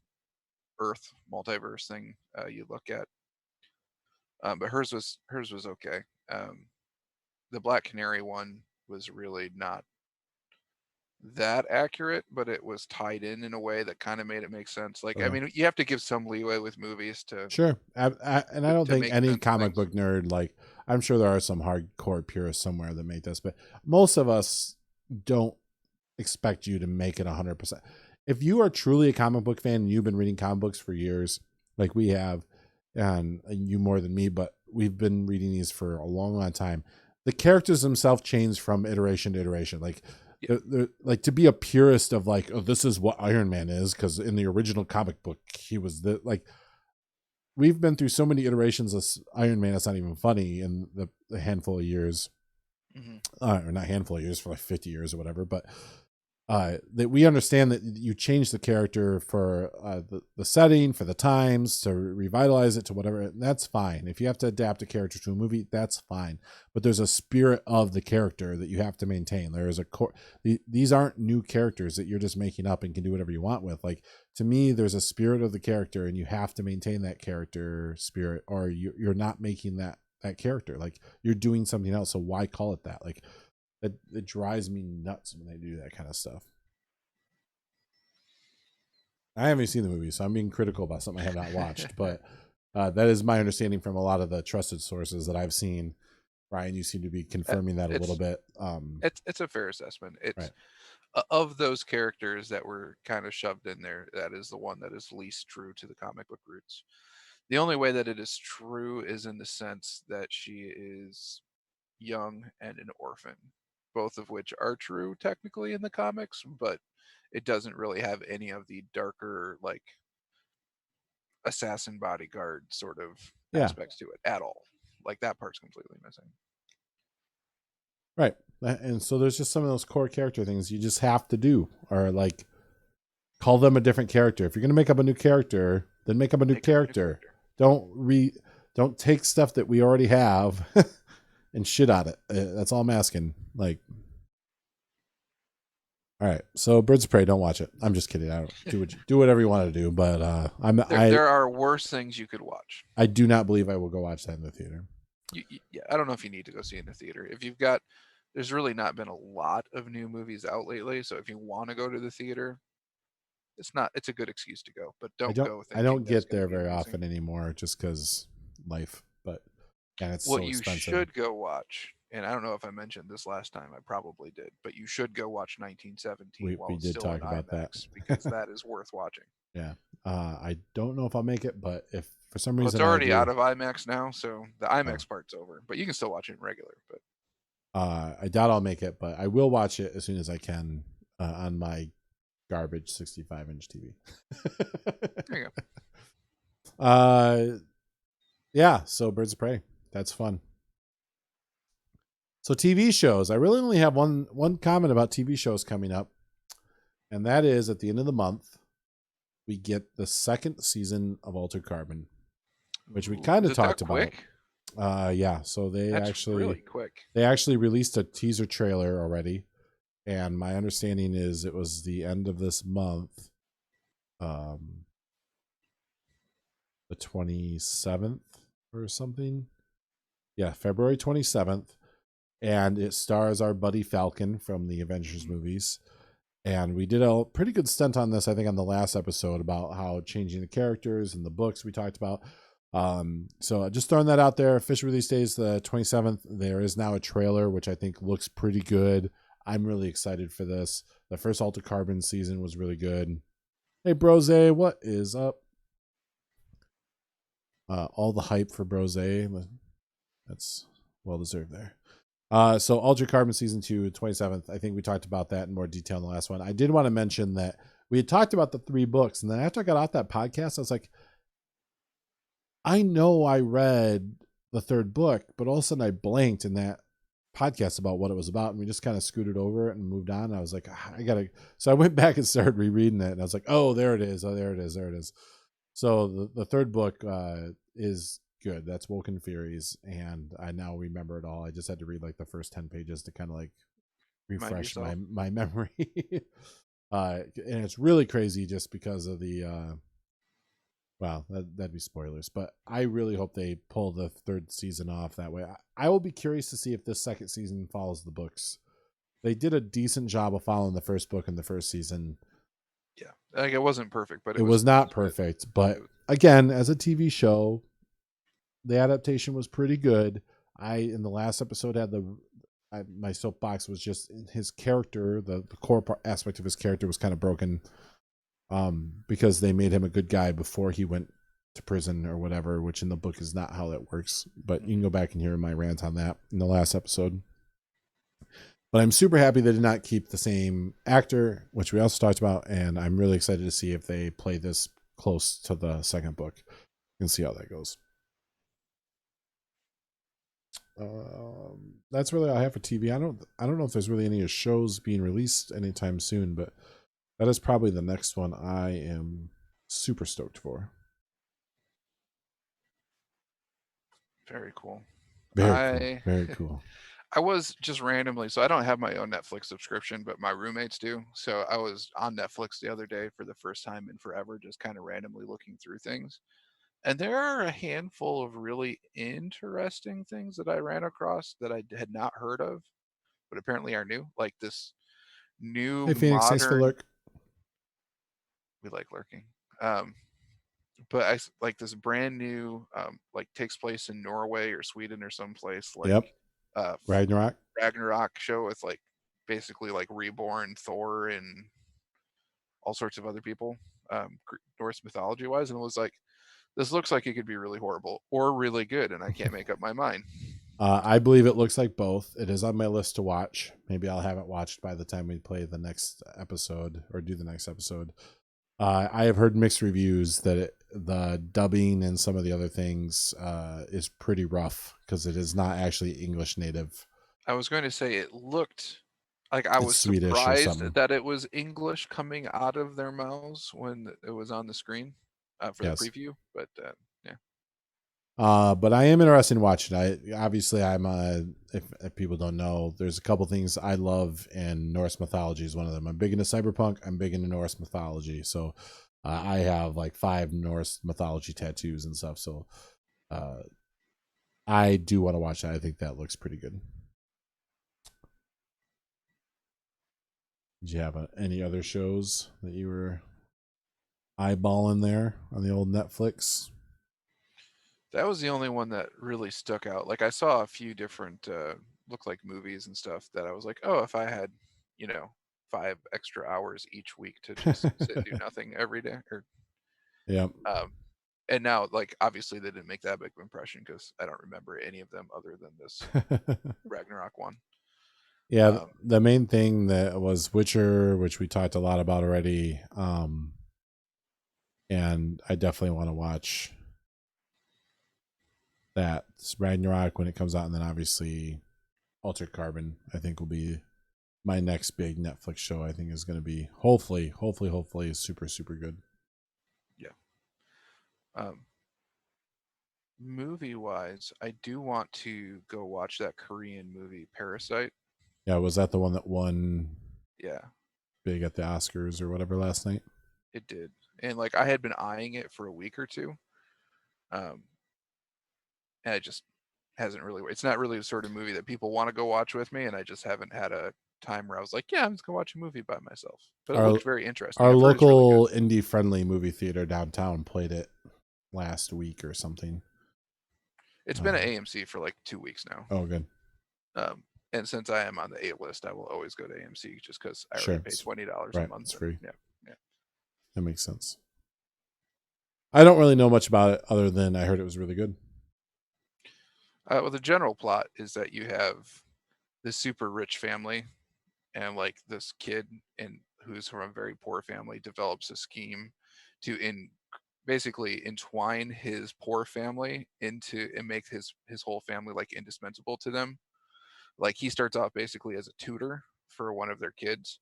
Earth multiverse thing you look at. But hers was okay. The Black Canary one was really not that accurate, but it was tied in a way that kind of made it make sense. Like, I Okay. mean, you have to give some leeway with movies to Sure. And I don't think make any sense of comic things. book nerd, like, I'm sure there are some hardcore purists somewhere that make this, but most of us don't expect you to make it 100%. If you are truly a comic book fan and you've been reading comic books for years, like we have, and you more than me, but we've been reading these for a long, long time, the characters themselves change from iteration to iteration. Like, Yeah. like, to be a purist of like, oh, this is what Iron Man is, because in the original comic book he was like, we've been through so many iterations of Iron Man, it's not even funny in the handful of years, Mm-hmm. Or not handful of years, for like 50 years or whatever, but that we understand that you change the character for the setting, for the times, to revitalize it, to whatever, and that's fine. If you have to adapt a character to a movie, that's fine. But there's a spirit of the character that you have to maintain. There is a core. These aren't new characters that you're just making up and can do whatever you want with. Like, to me, there's a spirit of the character, and you have to maintain that character spirit, or you're not making that character. Like, you're doing something else. So why call it that? Like, it drives me nuts when they do that kind of stuff. I haven't seen the movie, so I'm being critical about something I have not watched, but that is my understanding from a lot of the trusted sources that I've seen. Ryan, you seem to be confirming that a little bit. It's a fair assessment. It's Right. Of those characters that were kind of shoved in there, that is the one that is least true to the comic book roots. The only way that it is true is in the sense that she is young and an orphan, both of which are true technically in the comics, but it doesn't really have any of the darker, like, assassin bodyguard sort of Yeah. aspects to it at all. Like, that part's completely missing. Right. And so there's just some of those core character things you just have to do, or like, call them a different character. If you're going to make up a new character, then make up a new character. Don't take stuff that we already have and shit on it. That's all I'm asking. Like, all right, so Birds of Prey, don't watch it. I'm just kidding. I don't do whatever you want to do, but There are worse things you could watch. I do not believe I will go watch that in the theater. Yeah, I don't know if you need to go see it in the theater. There's really not been a lot of new movies out lately, so if you want to go to the theater, it's a good excuse to go, but don't go I thinking don't that it's get going to there be very amazing. often anymore, just because life. But, and it's What so you expensive. should go watch and I don't know if I mentioned this last time. I probably did, but you should go watch 1917 while We it's did still in talk about that. IMAX because that is worth watching. Yeah. I don't know if I'll make it, but if for some Well, it's reason I already do, out of IMAX now, so the IMAX part's over. But you can still watch it in regular. But I doubt I'll make it, but I will watch it as soon as I can on my garbage 65-inch TV. there you go. Yeah, so Birds of Prey. That's fun. So TV shows. I really only have one comment about TV shows coming up, and that is at the end of the month, we get the second season of Altered Carbon, which we kind of talked about. Yeah, so That's really quick. They actually released a teaser trailer already, and my understanding is it was the end of this month, the 27th or something. Yeah, February 27th, and it stars our buddy Falcon from the Avengers movies. And we did a pretty good stunt on this, I think, on the last episode about how changing the characters and the books we talked about. So just throwing that out there. Official release day is the 27th. There is now a trailer, which I think looks pretty good. I'm really excited for this. The first Altered Carbon season was really good. Hey, Brose, what is up? All the hype for Brose. That's well deserved there. So Altered Carbon season 2, 27th. I think we talked about that in more detail in the last one. I did want to mention that we had talked about the 3 books, and then after I got off that podcast, I was like, I know I read the 3rd book, but all of a sudden I blanked in that podcast about what it was about, and we just kind of scooted over it and moved on. And I was like, I gotta. So I went back and started rereading it, and I was like, oh, there it is. Oh, there it is. There it is. So the 3rd book is good. That's Woken Furies, and I now remember it all. I just had to read like the first 10 pages to kind of like refresh my memory. And it's really crazy just because of the well, that'd be spoilers, but I really hope they pull the 3rd season off that way. I will be curious to see if this 2nd season follows the books. They did a decent job of following the 1st book in the 1st season. Yeah, like it wasn't perfect, but it was not perfect. But again, as a TV show, the adaptation was pretty good. In the last episode had my soapbox was just his character. The core aspect of his character was kind of broken, because they made him a good guy before he went to prison or whatever, which in the book is not how that works. But you can go back and hear my rant on that in the last episode. But I'm super happy they did not keep the same actor, which we also talked about, and I'm really excited to see if they play this close to the 2nd book and see how that goes. That's really all I have for TV. I don't know if there's really any shows being released anytime soon, but that is probably the next one I am super stoked for. Very cool. Very cool. I was just randomly, so I don't have my own Netflix subscription, but my roommates do. So I was on Netflix the other day for the first time in forever, just kind of randomly looking through things. And there are a handful of really interesting things that I ran across that I had not heard of, but apparently are new. Like this new Phoenix, thanks for lurk. We like lurking. But I like this brand new, like takes place in Norway or Sweden or someplace. Like, Ragnarok show with like basically like reborn Thor and all sorts of other people, Norse mythology wise, and it was like, this looks like it could be really horrible or really good, and I can't make up my mind. I believe it looks like both. It is on my list to watch. Maybe I'll have it watched by the time we play the next episode or do the next episode. I have heard mixed reviews that the dubbing and some of the other things is pretty rough because it is not actually English native. I was going to say it looked like I was surprised that it was English coming out of their mouths when it was on the screen for the preview, but yeah. But I am interested in watching. If people don't know, there's a couple things I love, and Norse mythology is one of them. I'm big into cyberpunk. I'm big into Norse mythology. So I have like 5 Norse mythology tattoos and stuff. So I do want to watch that. I think that looks pretty good. Did you have any other shows that you were eyeballing there on the old Netflix? That was the only one that really stuck out. Like I saw a few different look like movies and stuff that I was like, oh, if I had, 5 extra hours each week to just sit and do nothing every day, or Yeah. and now, like, obviously they didn't make that big of an impression because I don't remember any of them other than this Ragnarok one. Yeah, the main thing that was Witcher, which we talked a lot about already. And I definitely want to watch that. It's Ragnarok when it comes out, and then obviously Altered Carbon, I think, will be my next big Netflix show. I think is going to be hopefully super, super good. Yeah. Movie wise, I do want to go watch that Korean movie Parasite. Yeah, was that the one that won Yeah, big at the Oscars or whatever last night? it did. And like I had been eyeing it for a week or two. And it just hasn't really, it's not really the sort of movie that people want to go watch with me, and I just haven't had a time where I was like, yeah, I'm just gonna watch a movie by myself. But it Our, looked very interesting. our I've heard it's really local good. indie friendly movie theater downtown played it last week or something. It's been at AMC for like 2 weeks now. Oh, good. And since I am on the A list, I will always go to AMC just because I already pay $20 right, a month. It's free. Yeah. That makes sense. I don't really know much about it other than I heard it was really good. Well, the general plot is that you have this super rich family, and like this kid who's from a very poor family develops a scheme to basically entwine his poor family into and make his whole family like indispensable to them. Like he starts off basically as a tutor for one of their kids,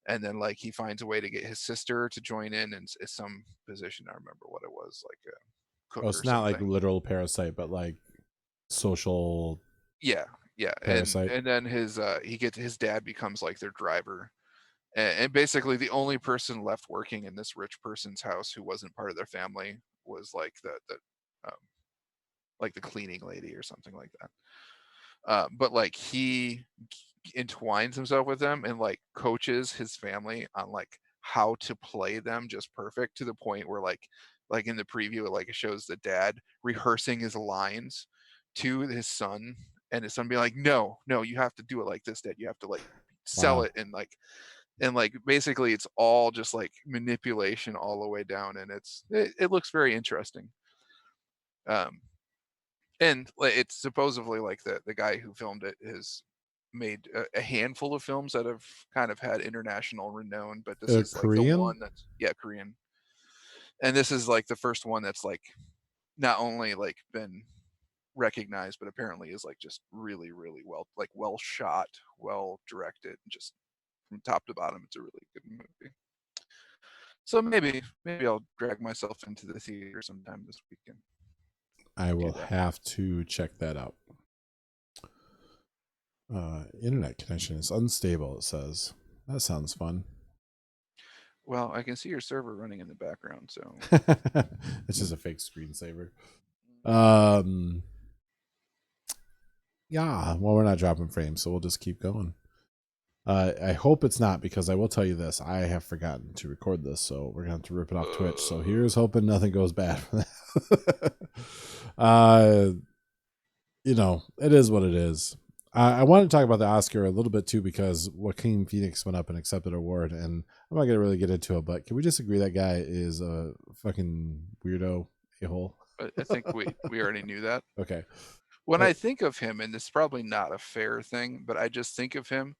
and then like he finds a way to get his sister to join in some position. I remember what it was, like a cook Oh, or it's not like something. literal parasite, but like social Yeah, parasite. and then his dad becomes like their driver, and basically the only person left working in this rich person's house who wasn't part of their family was like um, like the cleaning lady or something like that. But like he entwines himself with them and like coaches his family on like how to play them just perfect, to the point where like in the preview, like it shows the dad rehearsing his lines to his son, and his son be like, no, you have to do it like this, dad, you have to like sell Wow. it, and like basically it's all just like manipulation all the way down, and it looks very interesting. And it's supposedly like the guy who filmed it has made a handful of films that have kind of had international renown, but this is like the Korean? one that's, yeah, Korean. And this is like the first one that's like not only like been recognized, but apparently is like just really, really well shot, well directed, and just from top to bottom, it's a really good movie. So maybe I'll drag myself into the theater sometime this weekend. I will have to check that out. Internet connection is unstable, it says. That sounds fun. Well, I can see your server running in the background, so It's just a fake screensaver. Yeah, well, we're not dropping frames, so we'll just keep going. I hope it's not, because I will tell you this, I have forgotten to record this, so we're gonna have to rip it off Twitch. So here's hoping nothing goes bad for that. It is what it is. I want to talk about the Oscar a little bit too, because Joaquin Phoenix went up and accepted an award, and I'm not gonna really get into it, but can we just agree that guy is a fucking weirdo a-hole? I think we already knew that. Okay. When I think of him, and this is probably not a fair thing, but I just think of him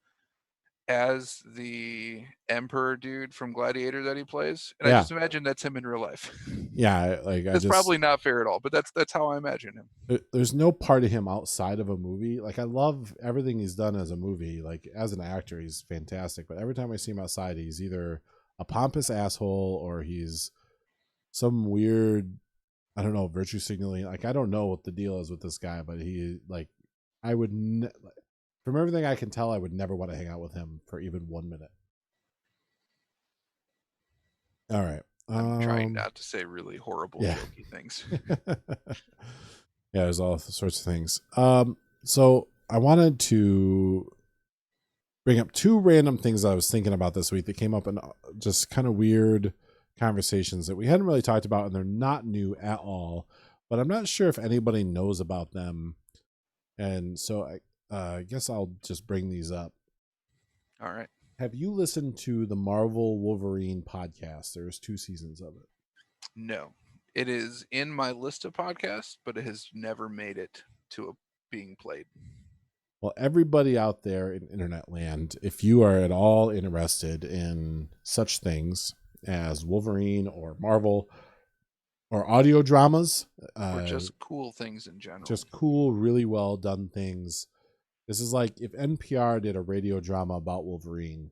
as the emperor dude from Gladiator that he plays, and I just imagine that's him in real life. Yeah, like that's probably not fair at all, but that's how I imagine him. There's no part of him outside of a movie. Like, I love everything he's done as a movie. Like, as an actor, he's fantastic. But every time I see him outside, he's either a pompous asshole or he's some weird, I don't know, virtue signaling. Like, I don't know what the deal is with this guy, but he, like, I would, from everything I can tell, I would never want to hang out with him for even 1 minute. All right. I'm trying not to say really horrible, jokey things. Yeah, there's all sorts of things. So I wanted to bring up two random things I was thinking about this week that came up in just kind of weird conversations that we hadn't really talked about, and they're not new at all, but I'm not sure if anybody knows about them. And so I guess I'll just bring these up. All right. Have you listened to the Marvel Wolverine podcast? There's 2 seasons of it. No, it is in my list of podcasts, but it has never made it to being played. Well, everybody out there in internet land, if you are at all interested in such things as Wolverine or Marvel or audio dramas, Or just cool things in general. just cool, really well done things. This is like if NPR did a radio drama about Wolverine,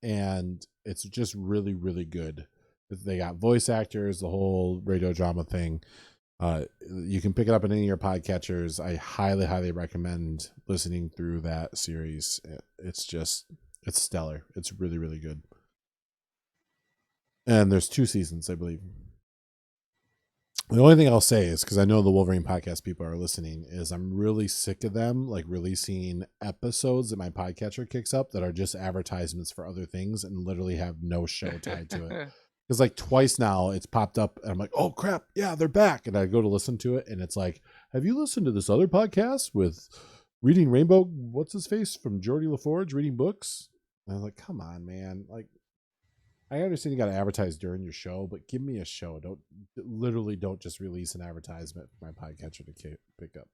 and it's just really, really good. They got voice actors, the whole radio drama thing. You can pick it up in any of your podcatchers. I highly, highly recommend listening through that series. It's stellar. It's really, really good. And there's 2 seasons, I believe. The only thing I'll say is, because I know the Wolverine podcast people are listening, is I'm really sick of them like releasing episodes that my podcatcher kicks up that are just advertisements for other things and literally have no show tied to it. Because like twice now it's popped up and I'm like, oh crap, yeah, they're back. And I go to listen to it and it's like, have you listened to this other podcast with Reading Rainbow, what's his face, from Geordie LaForge reading books? And I was like, come on, man. Like, I understand you got to advertise during your show, but give me a show. Don't just release an advertisement for my podcatcher to pick up.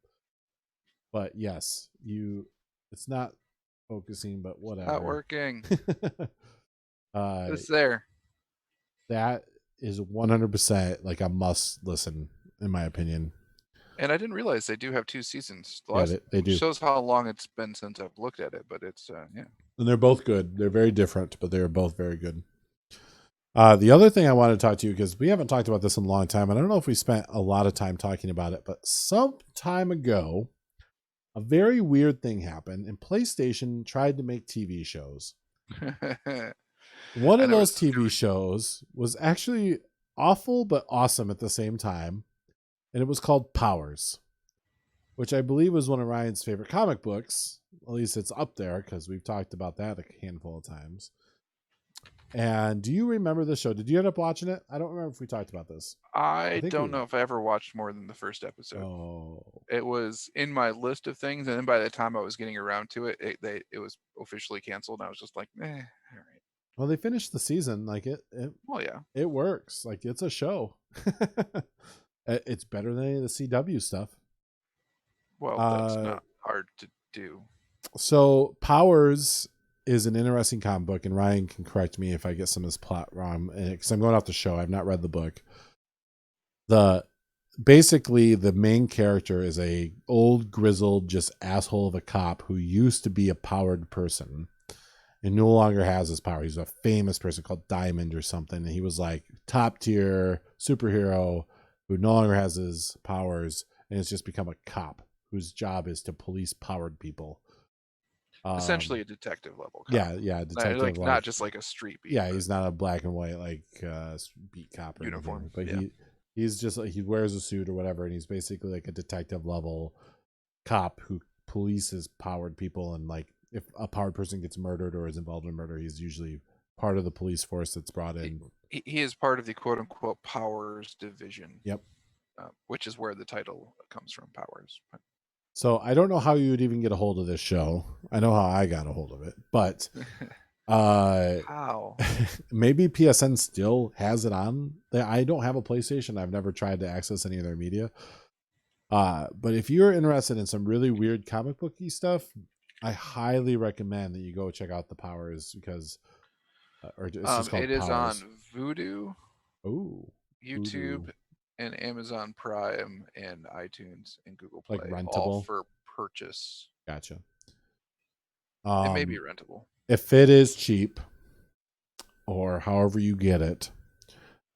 But yes, it's not focusing, but whatever. Not working. It's there. That is 100% like a must listen, in my opinion. And I didn't realize they do have 2 seasons. They do. Shows how long it's been since I've looked at it, but it's yeah. And they're both good. They're very different, but they're both very good. The other thing I want to talk to you, because we haven't talked about this in a long time, and I don't know if we spent a lot of time talking about it, but some time ago, a very weird thing happened, and PlayStation tried to make TV shows. One of those TV shows was actually awful but awesome at the same time, and it was called Powers, which I believe was one of Ryan's favorite comic books. At least it's up there, because we've talked about that a handful of times. And do you remember the show? Did you end up watching it? I don't remember if we talked about this. I don't know if I ever watched more than the first episode. Oh. It was in my list of things, and then by the time I was getting around to it, it was officially canceled. And I was just like, all right. Well, they finished the season. Like well, yeah, it works. Like, it's a show. It's better than any of the CW stuff. Well, that's not hard to do. So Powers is an interesting comic book, and Ryan can correct me if I get some of this plot wrong, because I'm going off the show. I've not read the book. Basically the main character is a old grizzled just asshole of a cop who used to be a powered person and no longer has his power. He's a famous person called Diamond or something, and he was like top tier superhero who no longer has his powers and has just become a cop whose job is to police powered people. Essentially a detective level cop. Yeah, detective. Like not just like a street beat. Yeah, he's not a black and white like beat cop or uniform, anything, but he's just like, he wears a suit or whatever, and he's basically like a detective level cop who polices powered people. And like if a powered person gets murdered or is involved in murder, he's usually part of the police force that's brought in. He is part of the quote unquote Powers division. Yep. Which is where the title comes from, Powers. So I don't know how you would even get a hold of this show. I know how I got a hold of it, but how? Maybe PSN still has it on. I don't have a PlayStation. I've never tried to access any of their media. But if you're interested in some really weird comic booky stuff, I highly recommend that you go check out the Powers, because it's just called it is Powers. on Vudu, YouTube, Voodoo. and Amazon Prime and iTunes and Google Play, Like rentable? all for purchase. Gotcha. It may be rentable. If it is cheap, or however you get it,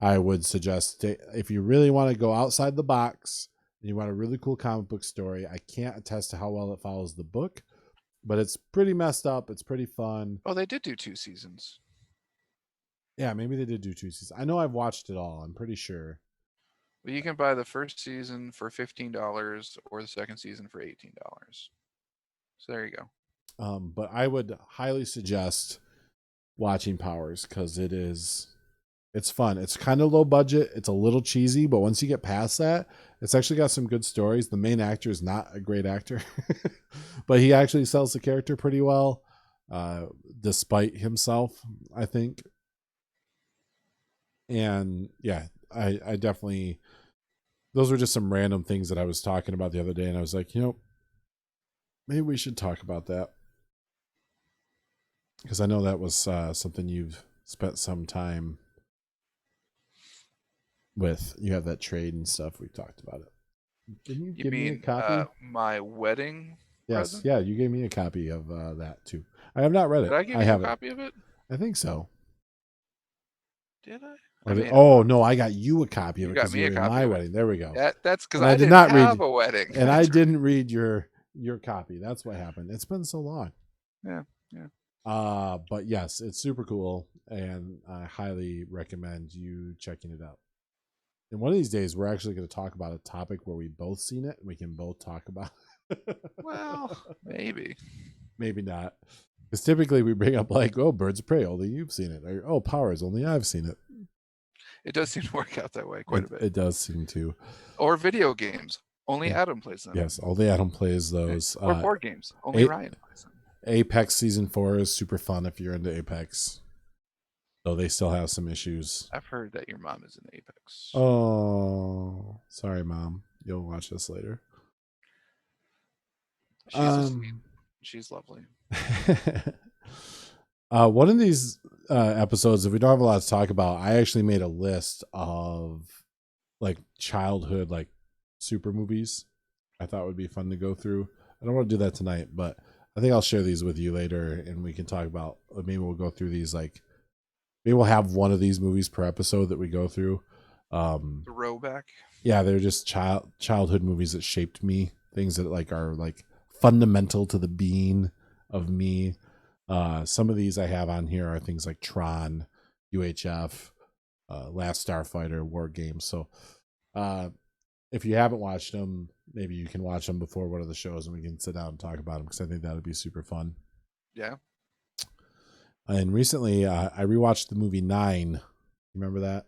I would suggest, if you really want to go outside the box and you want a really cool comic book story, I can't attest to how well it follows the book, but it's pretty messed up. It's pretty fun. Oh, they did do 2 seasons. Yeah, maybe they did do 2 seasons. I know I've watched it all. I'm pretty sure. Well, you can buy the first season for $15 or the second season for $18. So there you go. But I would highly suggest watching Powers, because it's fun. It's kind of low budget. It's a little cheesy, but once you get past that, It's actually got some good stories. The main actor is not a great actor, but he actually sells the character pretty well, despite himself, I think. And yeah, I definitely, those were just some random things that I was talking about the other day, and I was like, maybe we should talk about that, because I know that was something you've spent some time with. You have that trade and stuff. We've talked about it. Didn't you give me a copy? My wedding Yes, present? yeah, you gave me a copy of that too. I have not read it. Did I give you a copy of it? I think so. Did I? No, I got you a copy of You it got because me you a were in copy my of it. wedding. There we go. That's because And I did didn't not have read, a wedding. and I didn't read your copy. That's what happened. It's been so long. Yeah. But yes, it's super cool, and I highly recommend you checking it out. And one of these days, we're actually going to talk about a topic where we both seen it, and we can both talk about it. Well, maybe. Maybe not. Because typically we bring up like, oh, Birds of Prey, only you've seen it. Or, oh, Powers, only I've seen it. It does seem to work out that way quite a bit. It does seem to. Or video games. Only Adam plays them. Yes, only Adam plays those. Or board games. Only Ryan plays them. Apex Season 4 is super fun if you're into Apex. Though they still have some issues. I've heard that your mom is in Apex. Oh, sorry, Mom. You'll watch this later. She's lovely. One of these episodes, if we don't have a lot to talk about, I actually made a list of like childhood like super movies I thought would be fun to go through. I don't want to do that tonight, but I think I'll share these with you later, and we can talk about, maybe we'll go through these, like maybe we'll have one of these movies per episode that we go through. Throwback. Yeah, they're just childhood movies that shaped me, things that like are like fundamental to the being of me. Some of these I have on here are things like Tron, UHF, Last Starfighter, War Games. So if you haven't watched them, maybe you can watch them before one of the shows and we can sit down and talk about them, because I think that would be super fun. Yeah. And recently I rewatched the movie 9. Remember that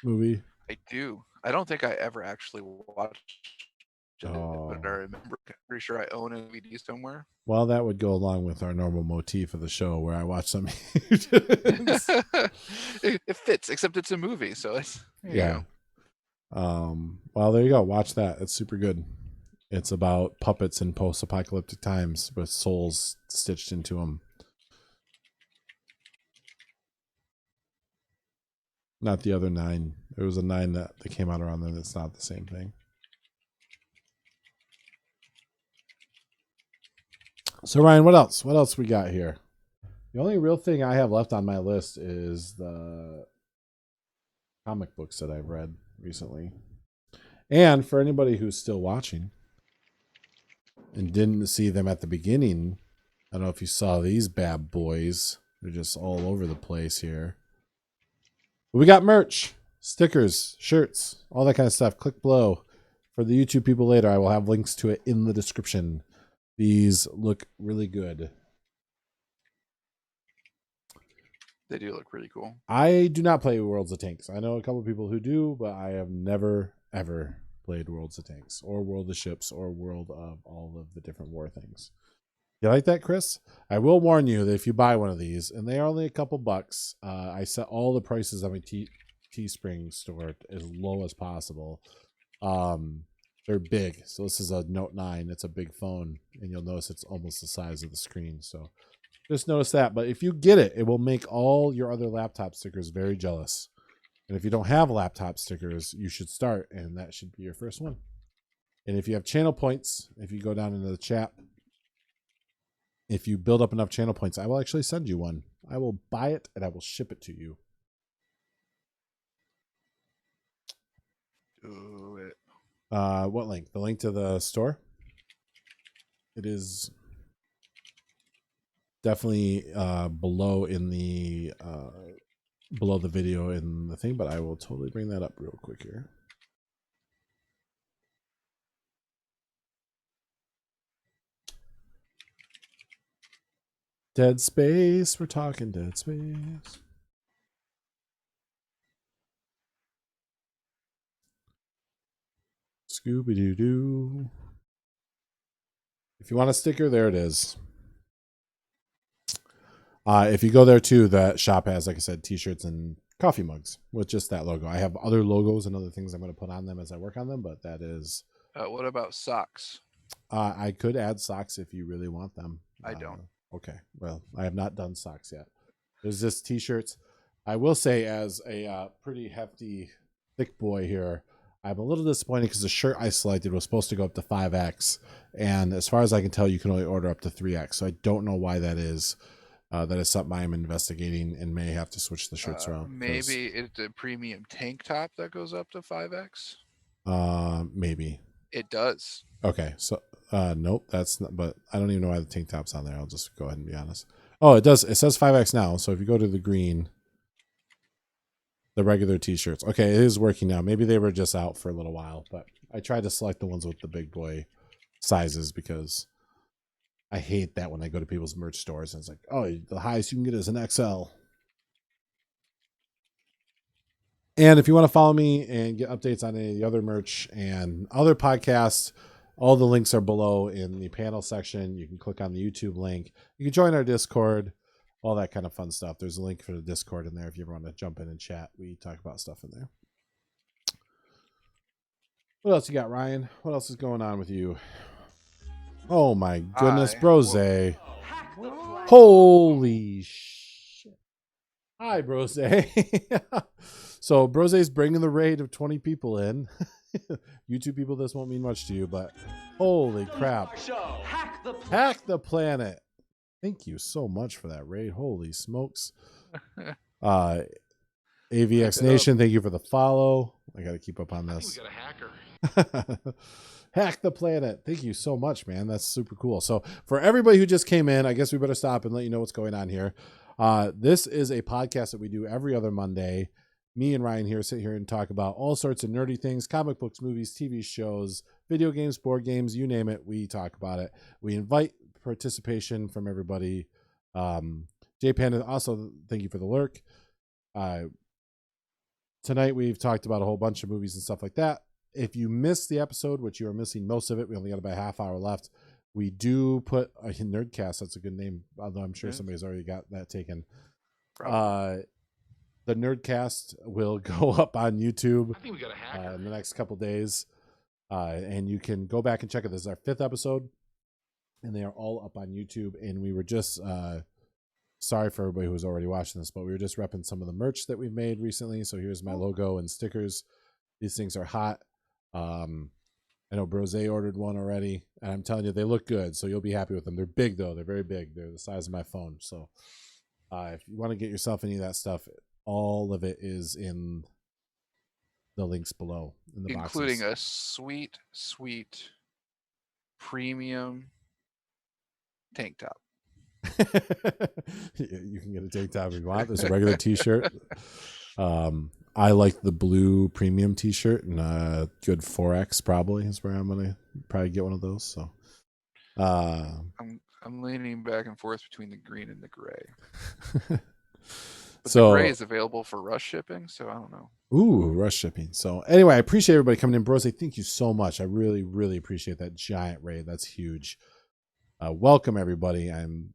movie? I do. I don't think I ever actually watched it, but I remember, pretty sure I own a DVD somewhere. Well, that would go along with our normal motif of the show where I watch some. It fits, except it's a movie, so it's yeah. Well, there you go. Watch that. It's super good. It's about puppets in post-apocalyptic times with souls stitched into them. Not the other 9. There was a 9 that came out around then that's not the same thing. So Ryan, what else? What else we got here? The only real thing I have left on my list is the comic books that I've read recently. And for anybody who's still watching and didn't see them at the beginning, I don't know if you saw these bad boys. They're just all over the place here. But we got merch, stickers, shirts, all that kind of stuff. Click below. For the YouTube people later, I will have links to it in the description. These look really good. They do look really cool. I do not play Worlds of Tanks. I know a couple of people who do, but I have never, ever played Worlds of Tanks or World of Ships or World of all of the different war things. You like that, Chris? I will warn you that if you buy one of these, and they are only a couple bucks, I set all the prices on my Teespring store as low as possible. They're big. So this is a Note 9. It's a big phone, and you'll notice it's almost the size of the screen. So just notice that. But if you get it, it will make all your other laptop stickers very jealous. And if you don't have laptop stickers, you should start, and that should be your first one. And if you have channel points, if you go down into the chat, if you build up enough channel points, I will actually send you one. I will buy it, and I will ship it to you. Do it. What link? The link to the store? It is definitely below in the below the video in the thing, but I will totally bring that up real quick here. Dead Space. We're talking Dead Space. Scooby Doo Doo. If you want a sticker, there it is. If you go there too, that shop has, like I said, t-shirts and coffee mugs with just that logo. I have other logos and other things I'm going to put on them as I work on them, but that is. What about socks? I could add socks if you really want them. I don't. Okay. Well, I have not done socks yet. There's just t-shirts. I will say, as a pretty hefty, thick boy here, I'm a little disappointed because the shirt I selected was supposed to go up to 5X. And as far as I can tell, you can only order up to 3X. So I don't know why that is. That is something I'm investigating and may have to switch the shirts around. Maybe it's a premium tank top that goes up to 5X. Maybe. It does. Okay. So, nope, that's not, but I don't even know why the tank top's on there. I'll just go ahead and be honest. Oh, it does. It says 5X now. So if you go to the green, the regular t-shirts. Okay, it is working now. Maybe they were just out for a little while, but I tried to select the ones with the big boy sizes because I hate that when I go to people's merch stores and it's like, oh, the highest you can get is an XL. And if you want to follow me and get updates on any of the other merch and other podcasts, all the links are below in the panel section. You can click on the YouTube link. You can join our Discord, all that kind of fun stuff. There's a link for the Discord in there if you ever want to jump in and chat. We talk about stuff in there. What else you got, Ryan? What else is going on with you? Oh my goodness, Brose. Holy shit. Hi, Brose. So Brose's bringing the raid of 20 people in. YouTube people, this won't mean much to you, but holy crap. Hack the planet. Thank you so much for that raid. Holy smokes. AVX Nation, thank you for the follow. I got to keep up on this. We got a hacker. Hack the planet. Thank you so much, man. That's super cool. So for everybody who just came in, I guess we better stop and let you know what's going on here. This is a podcast that we do every other Monday. Me and Ryan here sit here and talk about all sorts of nerdy things, comic books, movies, TV shows, video games, board games, you name it. We talk about it. We invite participation from everybody. J Panda, also thank you for the lurk. Tonight we've talked about a whole bunch of movies and stuff like that. If you missed the episode, which you are missing most of it, we only got about a half hour left. We do put a Nerdcast. That's a good name, although I'm sure somebody's already got that taken. The Nerdcast will go up on YouTube I think we got a hacker. in the next couple days. And you can go back and check it. This is our 5th episode, and they are all up on YouTube. And we were just sorry for everybody who's already watching this, but we were just repping some of the merch that we've made recently. So here's my logo and stickers. These things are hot. I know Brose ordered one already, and I'm telling you, they look good, so you'll be happy with them. They're big, though. They're very big. They're the size of my phone. So if you want to get yourself any of that stuff, all of it is in the links below in the including boxes. a sweet, sweet premium tank top. You can get a tank top if you want. There's a regular t-shirt. I like the blue premium t-shirt, and good 4X probably is where I'm gonna probably get one of those. So I'm leaning back and forth between the green and the gray. But so the gray is available for rush shipping, so I don't know. Ooh, rush shipping. So anyway, I appreciate everybody coming in. Brose, thank you so much. I really, really appreciate that giant raid. That's huge. Welcome everybody. I'm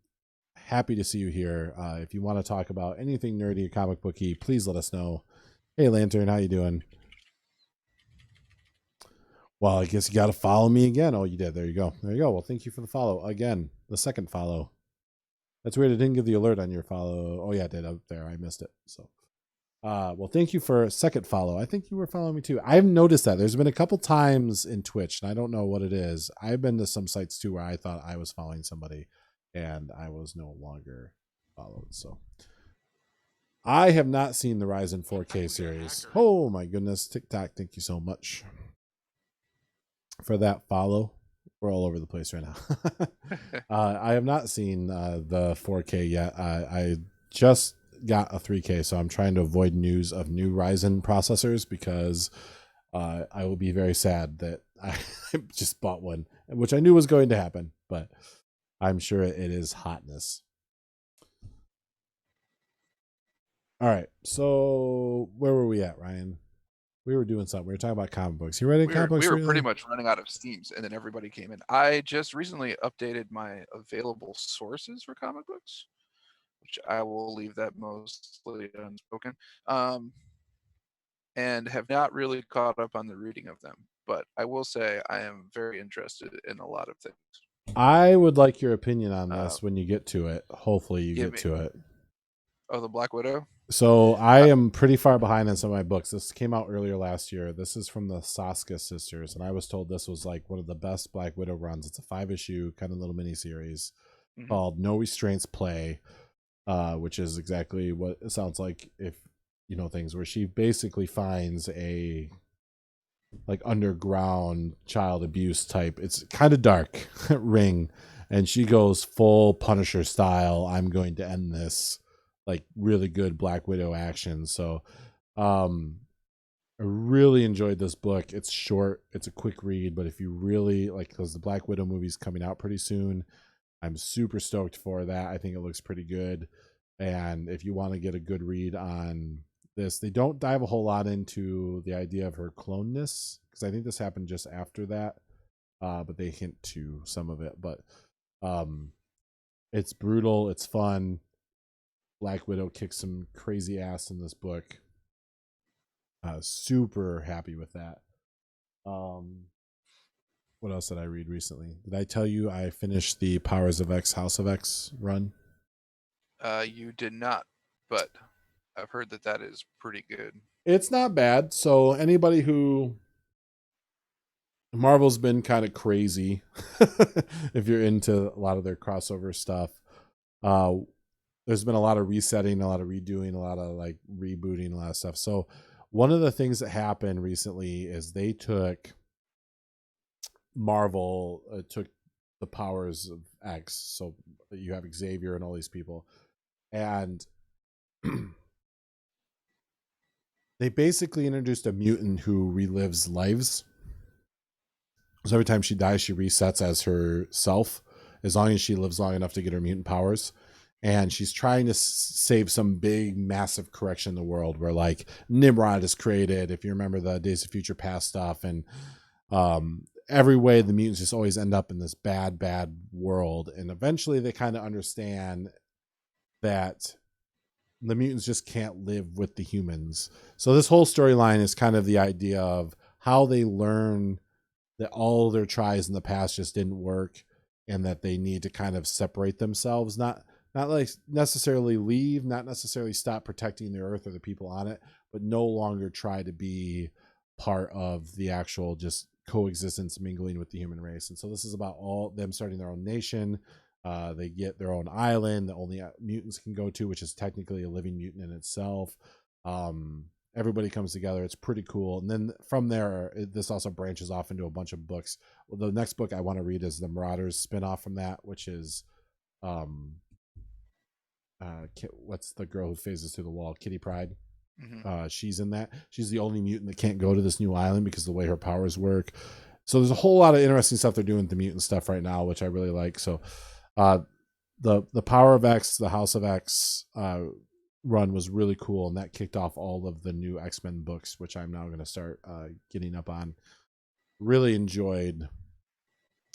happy to see you here. If you want to talk about anything nerdy or comic booky, please let us know. Hey Lantern, how you doing? Well, I guess you got to follow me again. Oh, you did. There you go. There you go. Well, thank you for the follow again. The second follow. That's weird. I didn't give the alert on your follow. Oh yeah, I did up there. I missed it. So, well, thank you for a second follow. I think you were following me too. I've noticed that there's been a couple times in Twitch, and I don't know what it is. I've been to some sites too where I thought I was following somebody, and I was no longer followed. So, I have not seen the Ryzen 4K series. Oh my goodness, TikTok! Thank you so much for that follow. We're all over the place right now. I have not seen the 4K yet. I just got a 3K, so I'm trying to avoid news of new Ryzen processors because I will be very sad that I just bought one, which I knew was going to happen, but I'm sure it is hotness. All right, so where were we at, Ryan? We were doing something. We were talking about comic books. You read any comic books? We were pretty recently? much running out of steams, and then everybody came in. I just recently updated my available sources for comic books, which I will leave that mostly unspoken, and have not really caught up on the reading of them. But I will say I am very interested in a lot of things. I would like your opinion on Uh, this when you get to it. Hopefully, you give get me to it. the Black Widow. So I Uh, am pretty far behind on some of my books. This came out earlier last year. This is from the Saska sisters, and I was told this was like one of the best Black Widow runs. It's a 5-issue kind of little mini series mhm. called No Restraints Play, which is exactly what it sounds like if you know things, where she basically finds a like underground child abuse type. It's kind of dark ring, and she goes full Punisher style. I'm going to end this, like really good Black Widow action. So, I really enjoyed this book. It's short, it's a quick read, but if you really like, because the Black Widow movie's coming out pretty soon, I'm super stoked for that. I think it looks pretty good. And if you want to get a good read on this, they don't dive a whole lot into the idea of her cloneness, because I think this happened just after that. But they hint to some of it. But it's brutal, it's fun. Black Widow kicks some crazy ass in this book. Super happy with that. What else did I read recently? Did I tell you I finished the Powers of X House of X run? You did not, but I've heard that is pretty good. It's not bad. So anybody who Marvel's been kind of crazy if you're into a lot of their crossover stuff. There's been a lot of resetting, a lot of redoing, a lot of like rebooting, a lot of stuff. So one of the things that happened recently is they took Marvel took the Powers of X. So you have Xavier and all these people, and they basically introduced a mutant who relives lives. So every time she dies, she resets as herself, as long as she lives long enough to get her mutant powers. And she's trying to save some big, massive correction in the world where, like, Nimrod is created, if you remember the Days of Future Past stuff. And every way, the mutants just always end up in this bad, bad world. And eventually they kind of understand that the mutants just can't live with the humans. So this whole storyline is kind of the idea of how they learn that all their tries in the past just didn't work, and that they need to kind of separate themselves, not like necessarily leave, not necessarily stop protecting the earth or the people on it, but no longer try to be part of the actual just coexistence, mingling with the human race. And so this is about all them starting their own nation. They get their own island that only mutants can go to, which is technically a living mutant in itself. Everybody comes together. It's pretty cool. And then from there, this also branches off into a bunch of books. Well, the next book I want to read is the Marauders spinoff from that, which is what's the girl who phases through the wall? Kitty Pryde. Mm-hmm. She's in that. She's the only mutant that can't go to this new island because of the way her powers work. So there's a whole lot of interesting stuff they're doing with the mutant stuff right now, which I really like. So the Power of X, the House of X run was really cool, and that kicked off all of the new X-Men books, which I'm now going to start getting up on. Really enjoyed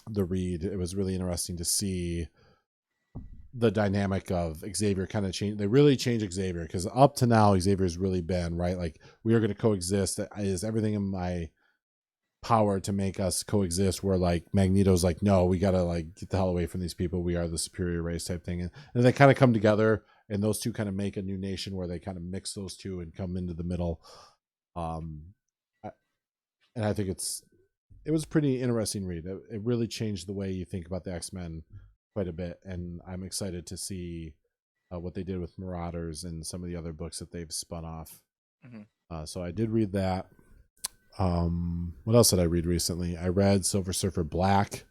the read. It was really interesting to see the dynamic of Xavier kind of change. They really changed Xavier, because up to now Xavier's really been right, like, we are going to coexist. Is everything in my power to make us coexist, where like Magneto's like, no, we gotta like get the hell away from these people, we are the superior race type thing. And they kind of come together, and those two kind of make a new nation where they kind of mix those two and come into the middle. And I think it was a pretty interesting read. It really changed the way you think about the X-Men quite a bit, and I'm excited to see what they did with Marauders and some of the other books that they've spun off. Mm-hmm. So I did read that. What else did I read recently? I read Silver Surfer Black.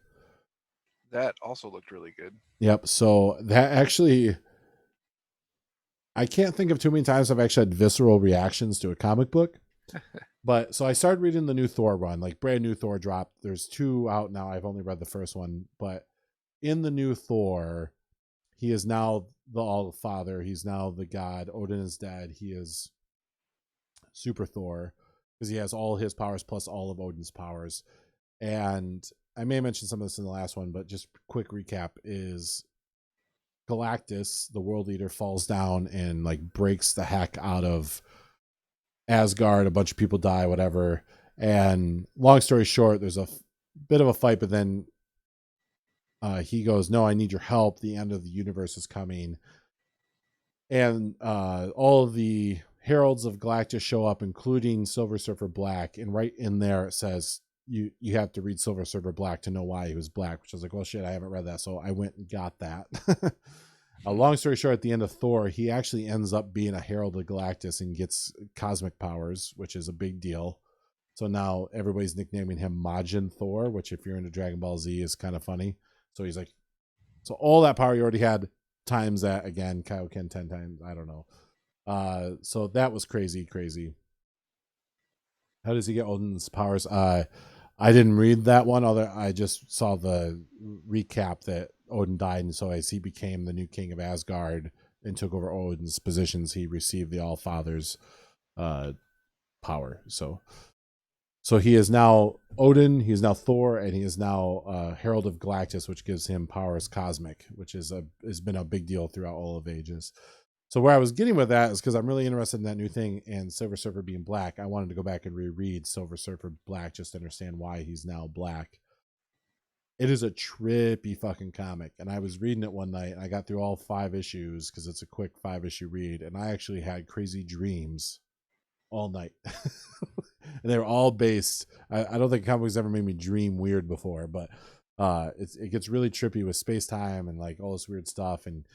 That also looked really good. Yep. So that actually, I can't think of too many times I've actually had visceral reactions to a comic book. But so I started reading the new Thor run, like brand new Thor dropped. There's 2 out now. I've only read the first one, but in the new Thor, he is now the All Father. He's now the god. Odin is dead. He is Super Thor. because he has all his powers plus all of Odin's powers. And I may mention some of this in the last one, but just quick recap is Galactus, the world leader, falls down and like breaks the heck out of Asgard. A bunch of people die, whatever. And long story short, there's a bit of a fight, but then he goes, "No, I need your help. The end of the universe is coming." And all of the heralds of Galactus show up, including Silver Surfer Black. And right in there it says, you have to read Silver Surfer Black to know why he was black, which I was like, well, shit, I haven't read that. So I went and got that. A long story short, at the end of Thor, he actually ends up being a herald of Galactus and gets cosmic powers, which is a big deal. So now everybody's nicknaming him Majin Thor, which if you're into Dragon Ball Z is kind of funny. So he's like, so all that power you already had times that again, Kaioken 10 times, I don't know. So that was crazy. How does he get Odin's powers? I didn't read that one, although I just saw the recap that Odin died, and so as he became the new king of Asgard and took over Odin's positions, he received the All-Father's power. So he is now Odin, he is now Thor, and he is now Herald of Galactus, which gives him powers cosmic, which has been a big deal throughout all of ages. So where I was getting with that is because I'm really interested in that new thing and Silver Surfer being black. I wanted to go back and reread Silver Surfer Black just to understand why he's now black. It is a trippy fucking comic. And I was reading it one night and I got through all 5 issues because it's a quick 5-issue read. And I actually had crazy dreams all night. And they were all based. I don't think comics ever made me dream weird before, but it gets really trippy with space time and like all this weird stuff. And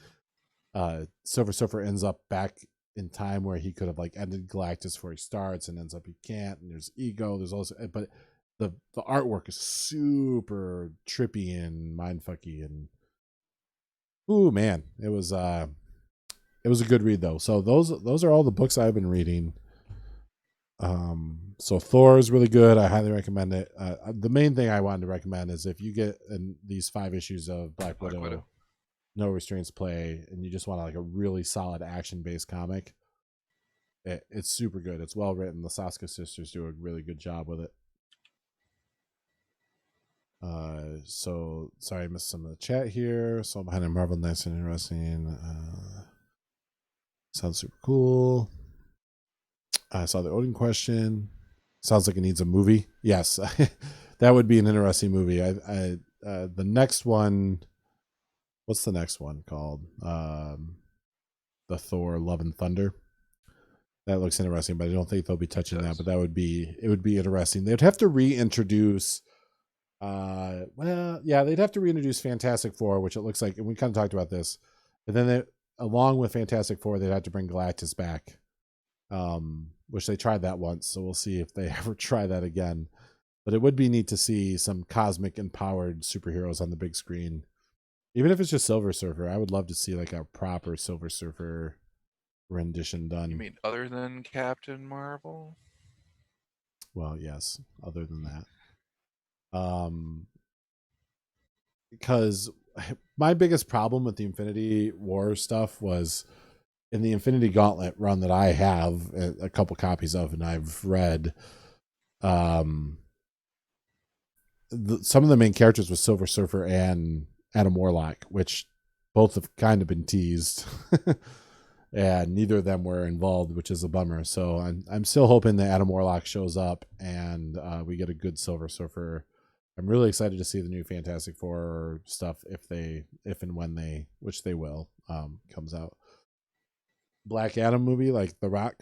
Silver Surfer ends up back in time where he could have like ended Galactus before he starts and ends up he can't, and there's ego, there's also, but the artwork is super trippy and mindfucky, and ooh man, it was a good read though. So those are all the books I've been reading. So Thor is really good. I highly recommend it. The main thing I wanted to recommend is if you get these 5 issues of Black Widow. No Restraints play, and you just want like a really solid action-based comic, it's super good. It's well written. The Saska sisters do a really good job with it. So sorry I missed some of the chat here. So behind a Marvel, nice and interesting. Sounds super cool. I saw the Odin question. Sounds like it needs a movie. Yes, that would be an interesting movie. The next one. What's the next one called? The Thor Love and Thunder. That looks interesting, but I don't think they'll be touching that. But it would be interesting. They'd have to reintroduce. They'd have to reintroduce Fantastic Four, which it looks like, and we kind of talked about this. But then along with Fantastic Four, they'd have to bring Galactus back, which they tried that once. So we'll see if they ever try that again. But it would be neat to see some cosmic empowered superheroes on the big screen. Even if it's just Silver Surfer, I would love to see like a proper Silver Surfer rendition done. You mean other than Captain Marvel? Well, yes, other than that. Because my biggest problem with the Infinity War stuff was in the Infinity Gauntlet run that I have a couple copies of and I've read. Some of the main characters was Silver Surfer and Adam Warlock, which both have kind of been teased, and neither of them were involved, which is a bummer. So I'm still hoping that Adam Warlock shows up and we get a good Silver Surfer. I'm really excited to see the new Fantastic Four stuff if and when they, which they will, comes out. Black Adam movie like The Rock.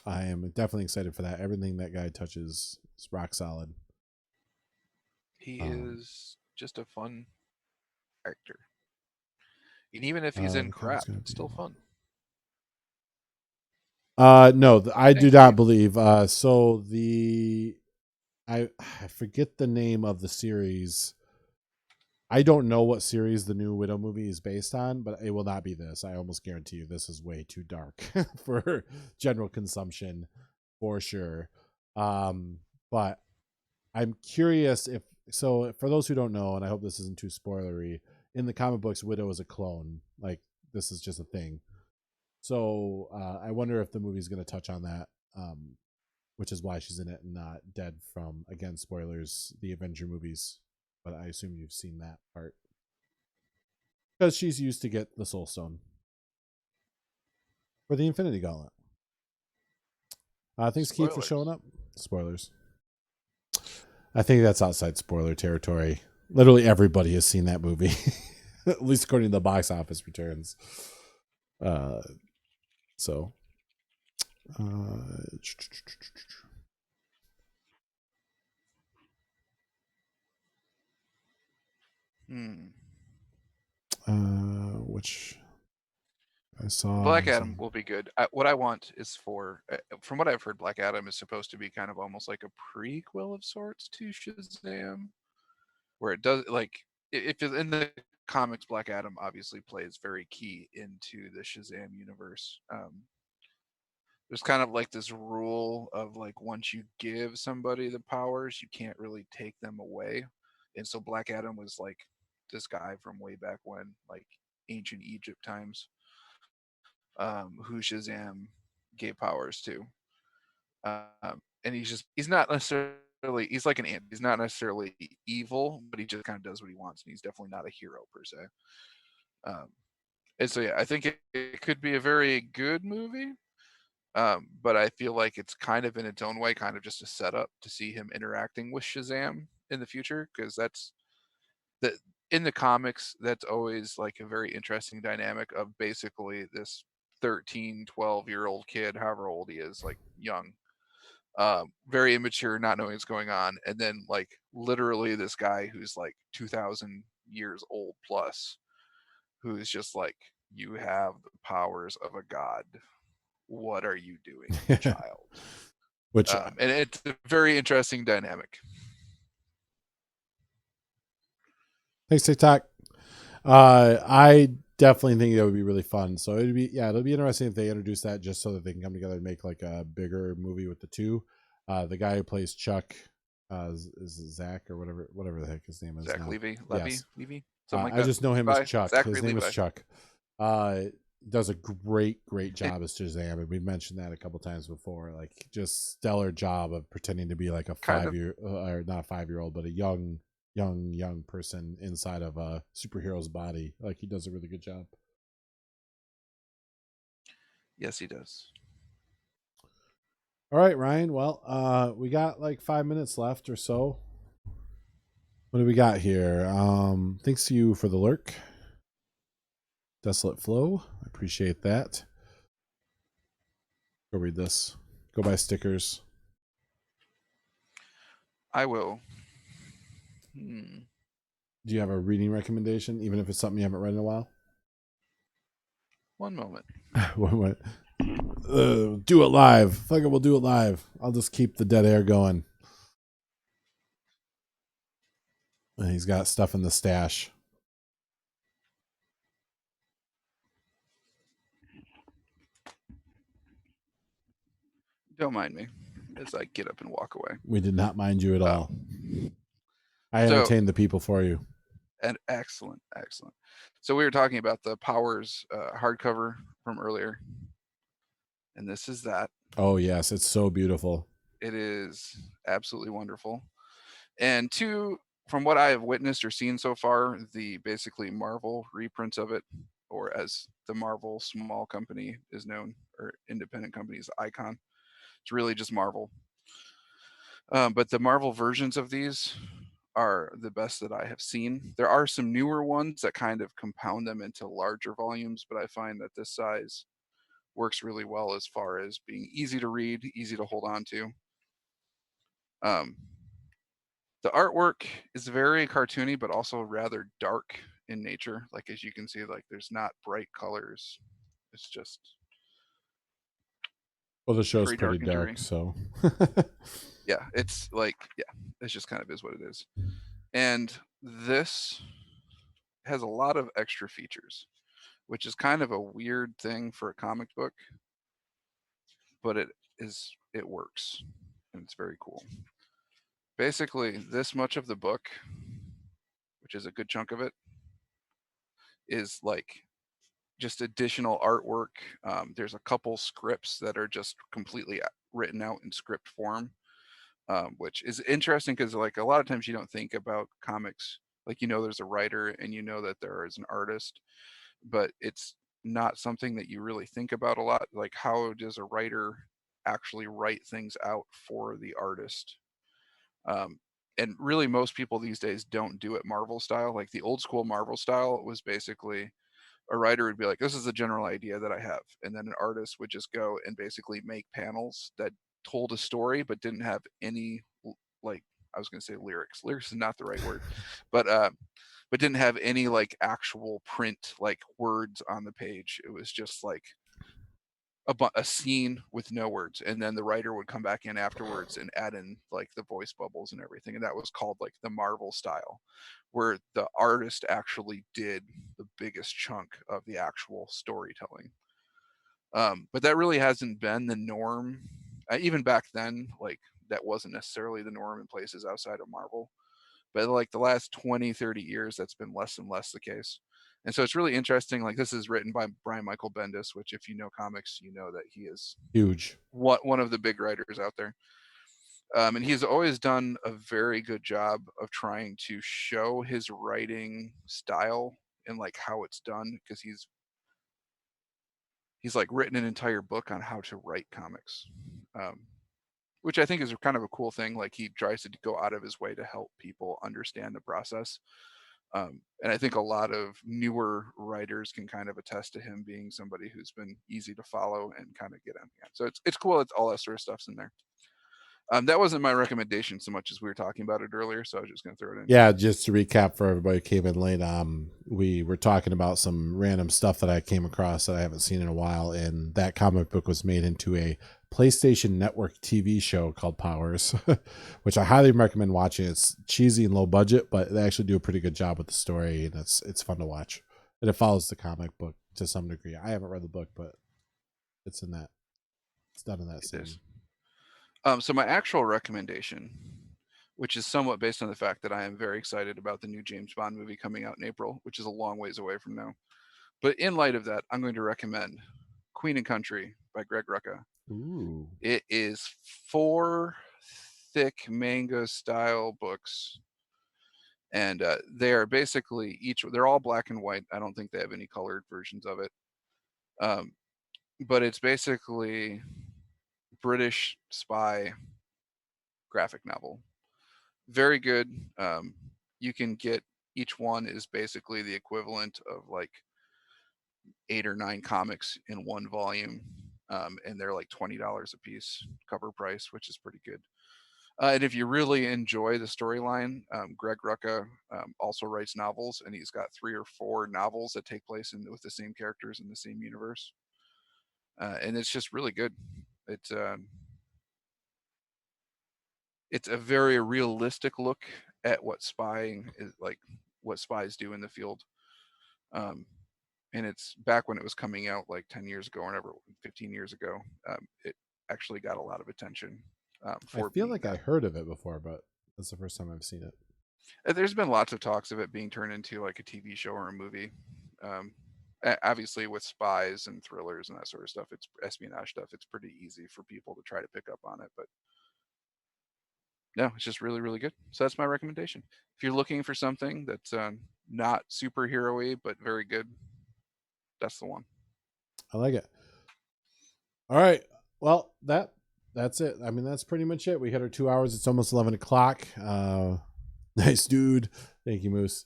I am definitely excited for that. Everything that guy touches is rock solid. He is just a fun actor. And even if he's in crap, it's still fun. No, I do not believe. I forget the name of the series. I don't know what series the new Widow movie is based on, but it will not be this. I almost guarantee you this is way too dark for general consumption for sure. But I'm curious so for those who don't know, and I hope this isn't too spoilery, in the comic books, Widow is a clone. Like, this is just a thing. So I wonder if the movie's going to touch on that, which is why she's in it and not dead from, again, spoilers, the Avenger movies. But I assume you've seen that part. Because she's used to get the Soul Stone. For the Infinity Gauntlet. Thanks, Keith, for Spoilers. showing up. Spoilers. I think that's outside spoiler territory. Literally everybody has seen that movie. At least according to the box office returns. So. Which I saw. Black Adam will be good. What I want is for, from what I've heard, Black Adam is supposed to be kind of almost like a prequel of sorts to Shazam, where it does like if in the comics, Black Adam obviously plays very key into the Shazam universe. There's kind of like this rule of like once you give somebody the powers, you can't really take them away, and so Black Adam was like this guy from way back when, like ancient Egypt times, who Shazam gave powers to. And he's not necessarily, he's like an ant. He's not necessarily evil, but he just kind of does what he wants, and he's definitely not a hero per se. And so yeah, I think it could be a very good movie. But I feel like it's kind of in its own way, kind of just a setup to see him interacting with Shazam in the future, because that's the in the comics, that's always like a very interesting dynamic of basically this 13, 12-year-old kid, however old he is, like young, very immature, not knowing what's going on, and then like literally this guy who's like 2,000 years old plus, who's just like, you have the powers of a god. What are you doing, child? Which And it's a very interesting dynamic. Thanks, TikTok. I definitely think it would be really fun. So it'll be interesting if they introduce that just so that they can come together and make like a bigger movie with the two. The guy who plays Chuck is Zach or whatever the heck his name is. Zach now. Levy, Yes. something like I that. just know him as Chuck. Zachary His name Levi. is Chuck. Does a great job as Shazam, and we mentioned that a couple times before. Like, just stellar job of pretending to be like a or not a 5-year-old, but a young person inside of a superhero's body. Like, he does a really good job. Yes, he does. All right, Ryan. Well, we got like 5 minutes left or so. What do we got here? Thanks to you for the lurk. Desolate Flow. I appreciate that. Go read this. Go buy stickers. I will. Do you have a reading recommendation, even if it's something you haven't read in a while? One moment. Do it live. Fuck it, we'll do it live. I'll just keep the dead air going. And he's got stuff in the stash. Don't mind me as I get up and walk away. We did not mind you at all. I entertained the people for you. And excellent. So we were talking about the Powers hardcover from earlier, and this is that. Oh yes, it's so beautiful. It is absolutely wonderful. And two, from what I have witnessed or seen so far, the basically Marvel reprints of it, or as the Marvel small company is known, or independent company's Icon. It's really just Marvel. But the Marvel versions of these are the best that I have seen. There are some newer ones that kind of compound them into larger volumes, but I find that this size works really well as far as being easy to read, easy to hold on to. The artwork is very cartoony, but also rather dark in nature. Like, as you can see, like there's not bright colors. It's just, well, the show's pretty pretty dark dark, so yeah, it's like, yeah, it's just kind of is what it is. And this has a lot of extra features, which is kind of a weird thing for a comic book, but it works, and it's very cool. Basically, this much of the book, which is a good chunk of it, is like just additional artwork. There's a couple scripts that are just completely written out in script form, which is interesting because like a lot of times you don't think about comics, like there's a writer and that there is an artist, but it's not something that you really think about a lot. Like, how does a writer actually write things out for the artist? And really, most people these days don't do it Marvel style. Like the old school Marvel style was basically a writer would be like, this is a general idea that I have. And then an artist would just go and basically make panels that told a story, but didn't have any, like, I was going to say lyrics. Lyrics is not the right word, but didn't have any like actual print, like words on the page. It was just like a scene with no words, and then the writer would come back in afterwards and add in like the voice bubbles and everything, and that was called like the Marvel style, where the artist actually did the biggest chunk of the actual storytelling. But that really hasn't been the norm. Even back then, like that wasn't necessarily the norm in places outside of Marvel, but like the last 20-30 years, that's been less and less the case. And so it's really interesting. Like, this is written by Brian Michael Bendis, which if you know comics, you know that he is Huge. one of the big writers out there. And he's always done a very good job of trying to show his writing style and like how it's done, because he's like written an entire book on how to write comics, which I think is kind of a cool thing. Like, he tries to go out of his way to help people understand the process. And I think a lot of newer writers can kind of attest to him being somebody who's been easy to follow and kind of get on. Yeah. So it's cool. It's all that sort of stuff's in there. That wasn't my recommendation so much as we were talking about it earlier, so I was just going to throw it in. Yeah, just to recap for everybody who came in late, we were talking about some random stuff that I came across that I haven't seen in a while, and that comic book was made into a PlayStation Network TV show called Powers, which I highly recommend watching. It's cheesy and low budget, but they actually do a pretty good job with the story, and it's fun to watch. And it follows the comic book to some degree. I haven't read the book, but it's done in that same. So my actual recommendation, which is somewhat based on the fact that I am very excited about the new James Bond movie coming out in April, which is a long ways away from now. But in light of that, I'm going to recommend Queen and Country by Greg Rucka. Ooh. It is 4 thick manga style books, and they are basically they're all black and white. I don't think they have any colored versions of it. But it's basically British spy graphic novel. Very good. You can get, each one is basically the equivalent of like 8 or 9 comics in one volume, and they're like $20 a piece cover price, which is pretty good. And if you really enjoy the storyline, Greg Rucka also writes novels, and he's got 3 or 4 novels that take place with the same characters in the same universe, and it's just really good. It's a very realistic look at what spying is like, what spies do in the field. And it's back when it was coming out like 10 years ago or whatever, 15 years ago. It actually got a lot of attention. I feel like I heard of it before, but that's the first time I've seen it. There's been lots of talks of it being turned into like a TV show or a movie. Obviously, with spies and thrillers and that sort of stuff, it's espionage stuff. It's pretty easy for people to try to pick up on it, but no, it's just really, really good. So that's my recommendation. If you're looking for something that's not superhero-y but very good, that's the one. I like it. All right. Well, that's it. I mean, that's pretty much it. We hit our 2 hours. It's almost 11 o'clock. Nice dude. Thank you, Moose.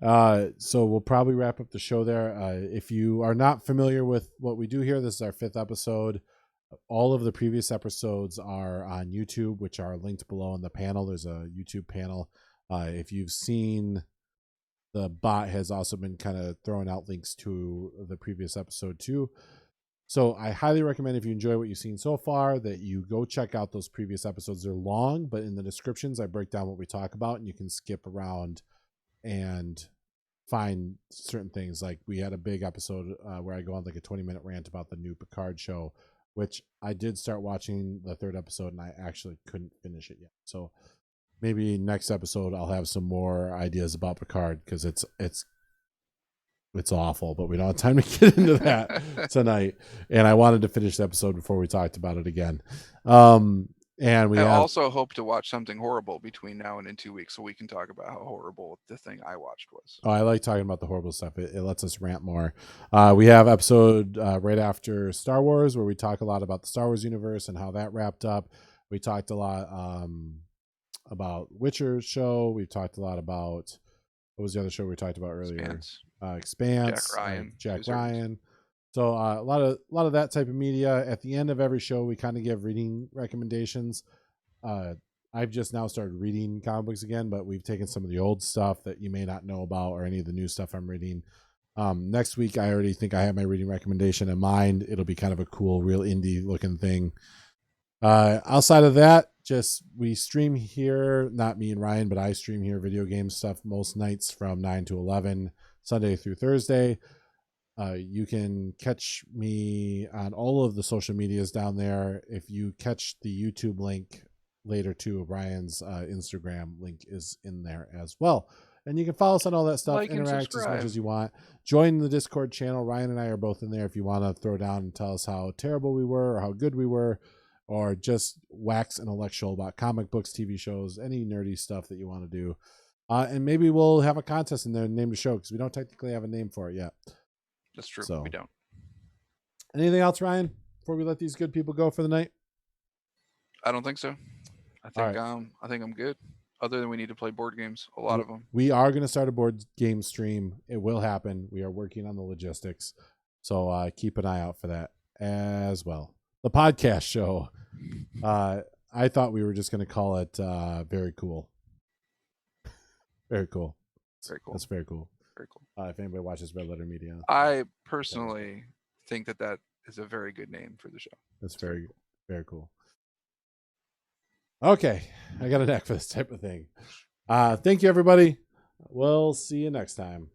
So we'll probably wrap up the show there. If you are not familiar with what we do here, this is our 5th episode. All of the previous episodes are on YouTube, which are linked below in the panel. There's a YouTube panel. If you've seen, the bot has also been kind of throwing out links to the previous episode too. So I highly recommend, if you enjoy what you've seen so far, that you go check out those previous episodes. They're long, but in the descriptions, I break down what we talk about, and you can skip around and find certain things. Like, we had a big episode where I go on like a 20-minute rant about the new Picard show, which I did start watching the 3rd episode, and I actually couldn't finish it yet. So maybe next episode I'll have some more ideas about Picard, because it it's awful, but we don't have time to get into that tonight. And I wanted to finish the episode before we talked about it again. And we I have, also hope to watch something horrible between now and in 2 weeks so we can talk about how horrible the thing I watched was. I like talking about the horrible stuff. It lets us rant more. We have episode right after Star Wars where we talk a lot about the Star Wars universe and how that wrapped up. We talked a lot about Witcher show. We've talked a lot about, what was the other show we talked about earlier? Expanse. Jack Ryan. So a lot of that type of media. At the end of every show, we kind of give reading recommendations. I've just now started reading comic books again, but we've taken some of the old stuff that you may not know about or any of the new stuff I'm reading. Next week, I already think I have my reading recommendation in mind. It'll be kind of a cool, real indie looking thing. Outside of that, just we stream here, not me and Ryan, but I stream here video game stuff most nights from 9 to 11, Sunday through Thursday. You can catch me on all of the social medias down there. If you catch the YouTube link later too, Brian's Instagram link is in there as well. And you can follow us on all that stuff, interact as much as you want. Join the Discord channel. Ryan and I are both in there if you want to throw down and tell us how terrible we were or how good we were, or just wax intellectual about comic books, TV shows, any nerdy stuff that you want to do. And maybe we'll have a contest in there, name the show, because we don't technically have a name for it yet. That's true. So, we don't. Anything else, Ryan, before we let these good people go for the night? I don't think so. I think I'm good. Other than we need to play board games, a lot of them. We are going to start a board game stream. It will happen. We are working on the logistics. So keep an eye out for that as well. The podcast show. I thought we were just going to call it Very Cool. Very cool. Very cool. That's very cool. Very cool. If anybody watches Red Letter Media. I personally think that is a very good name for the show. That's very, very cool. Okay. I got a knack for this type of thing. Thank you, everybody. We'll see you next time.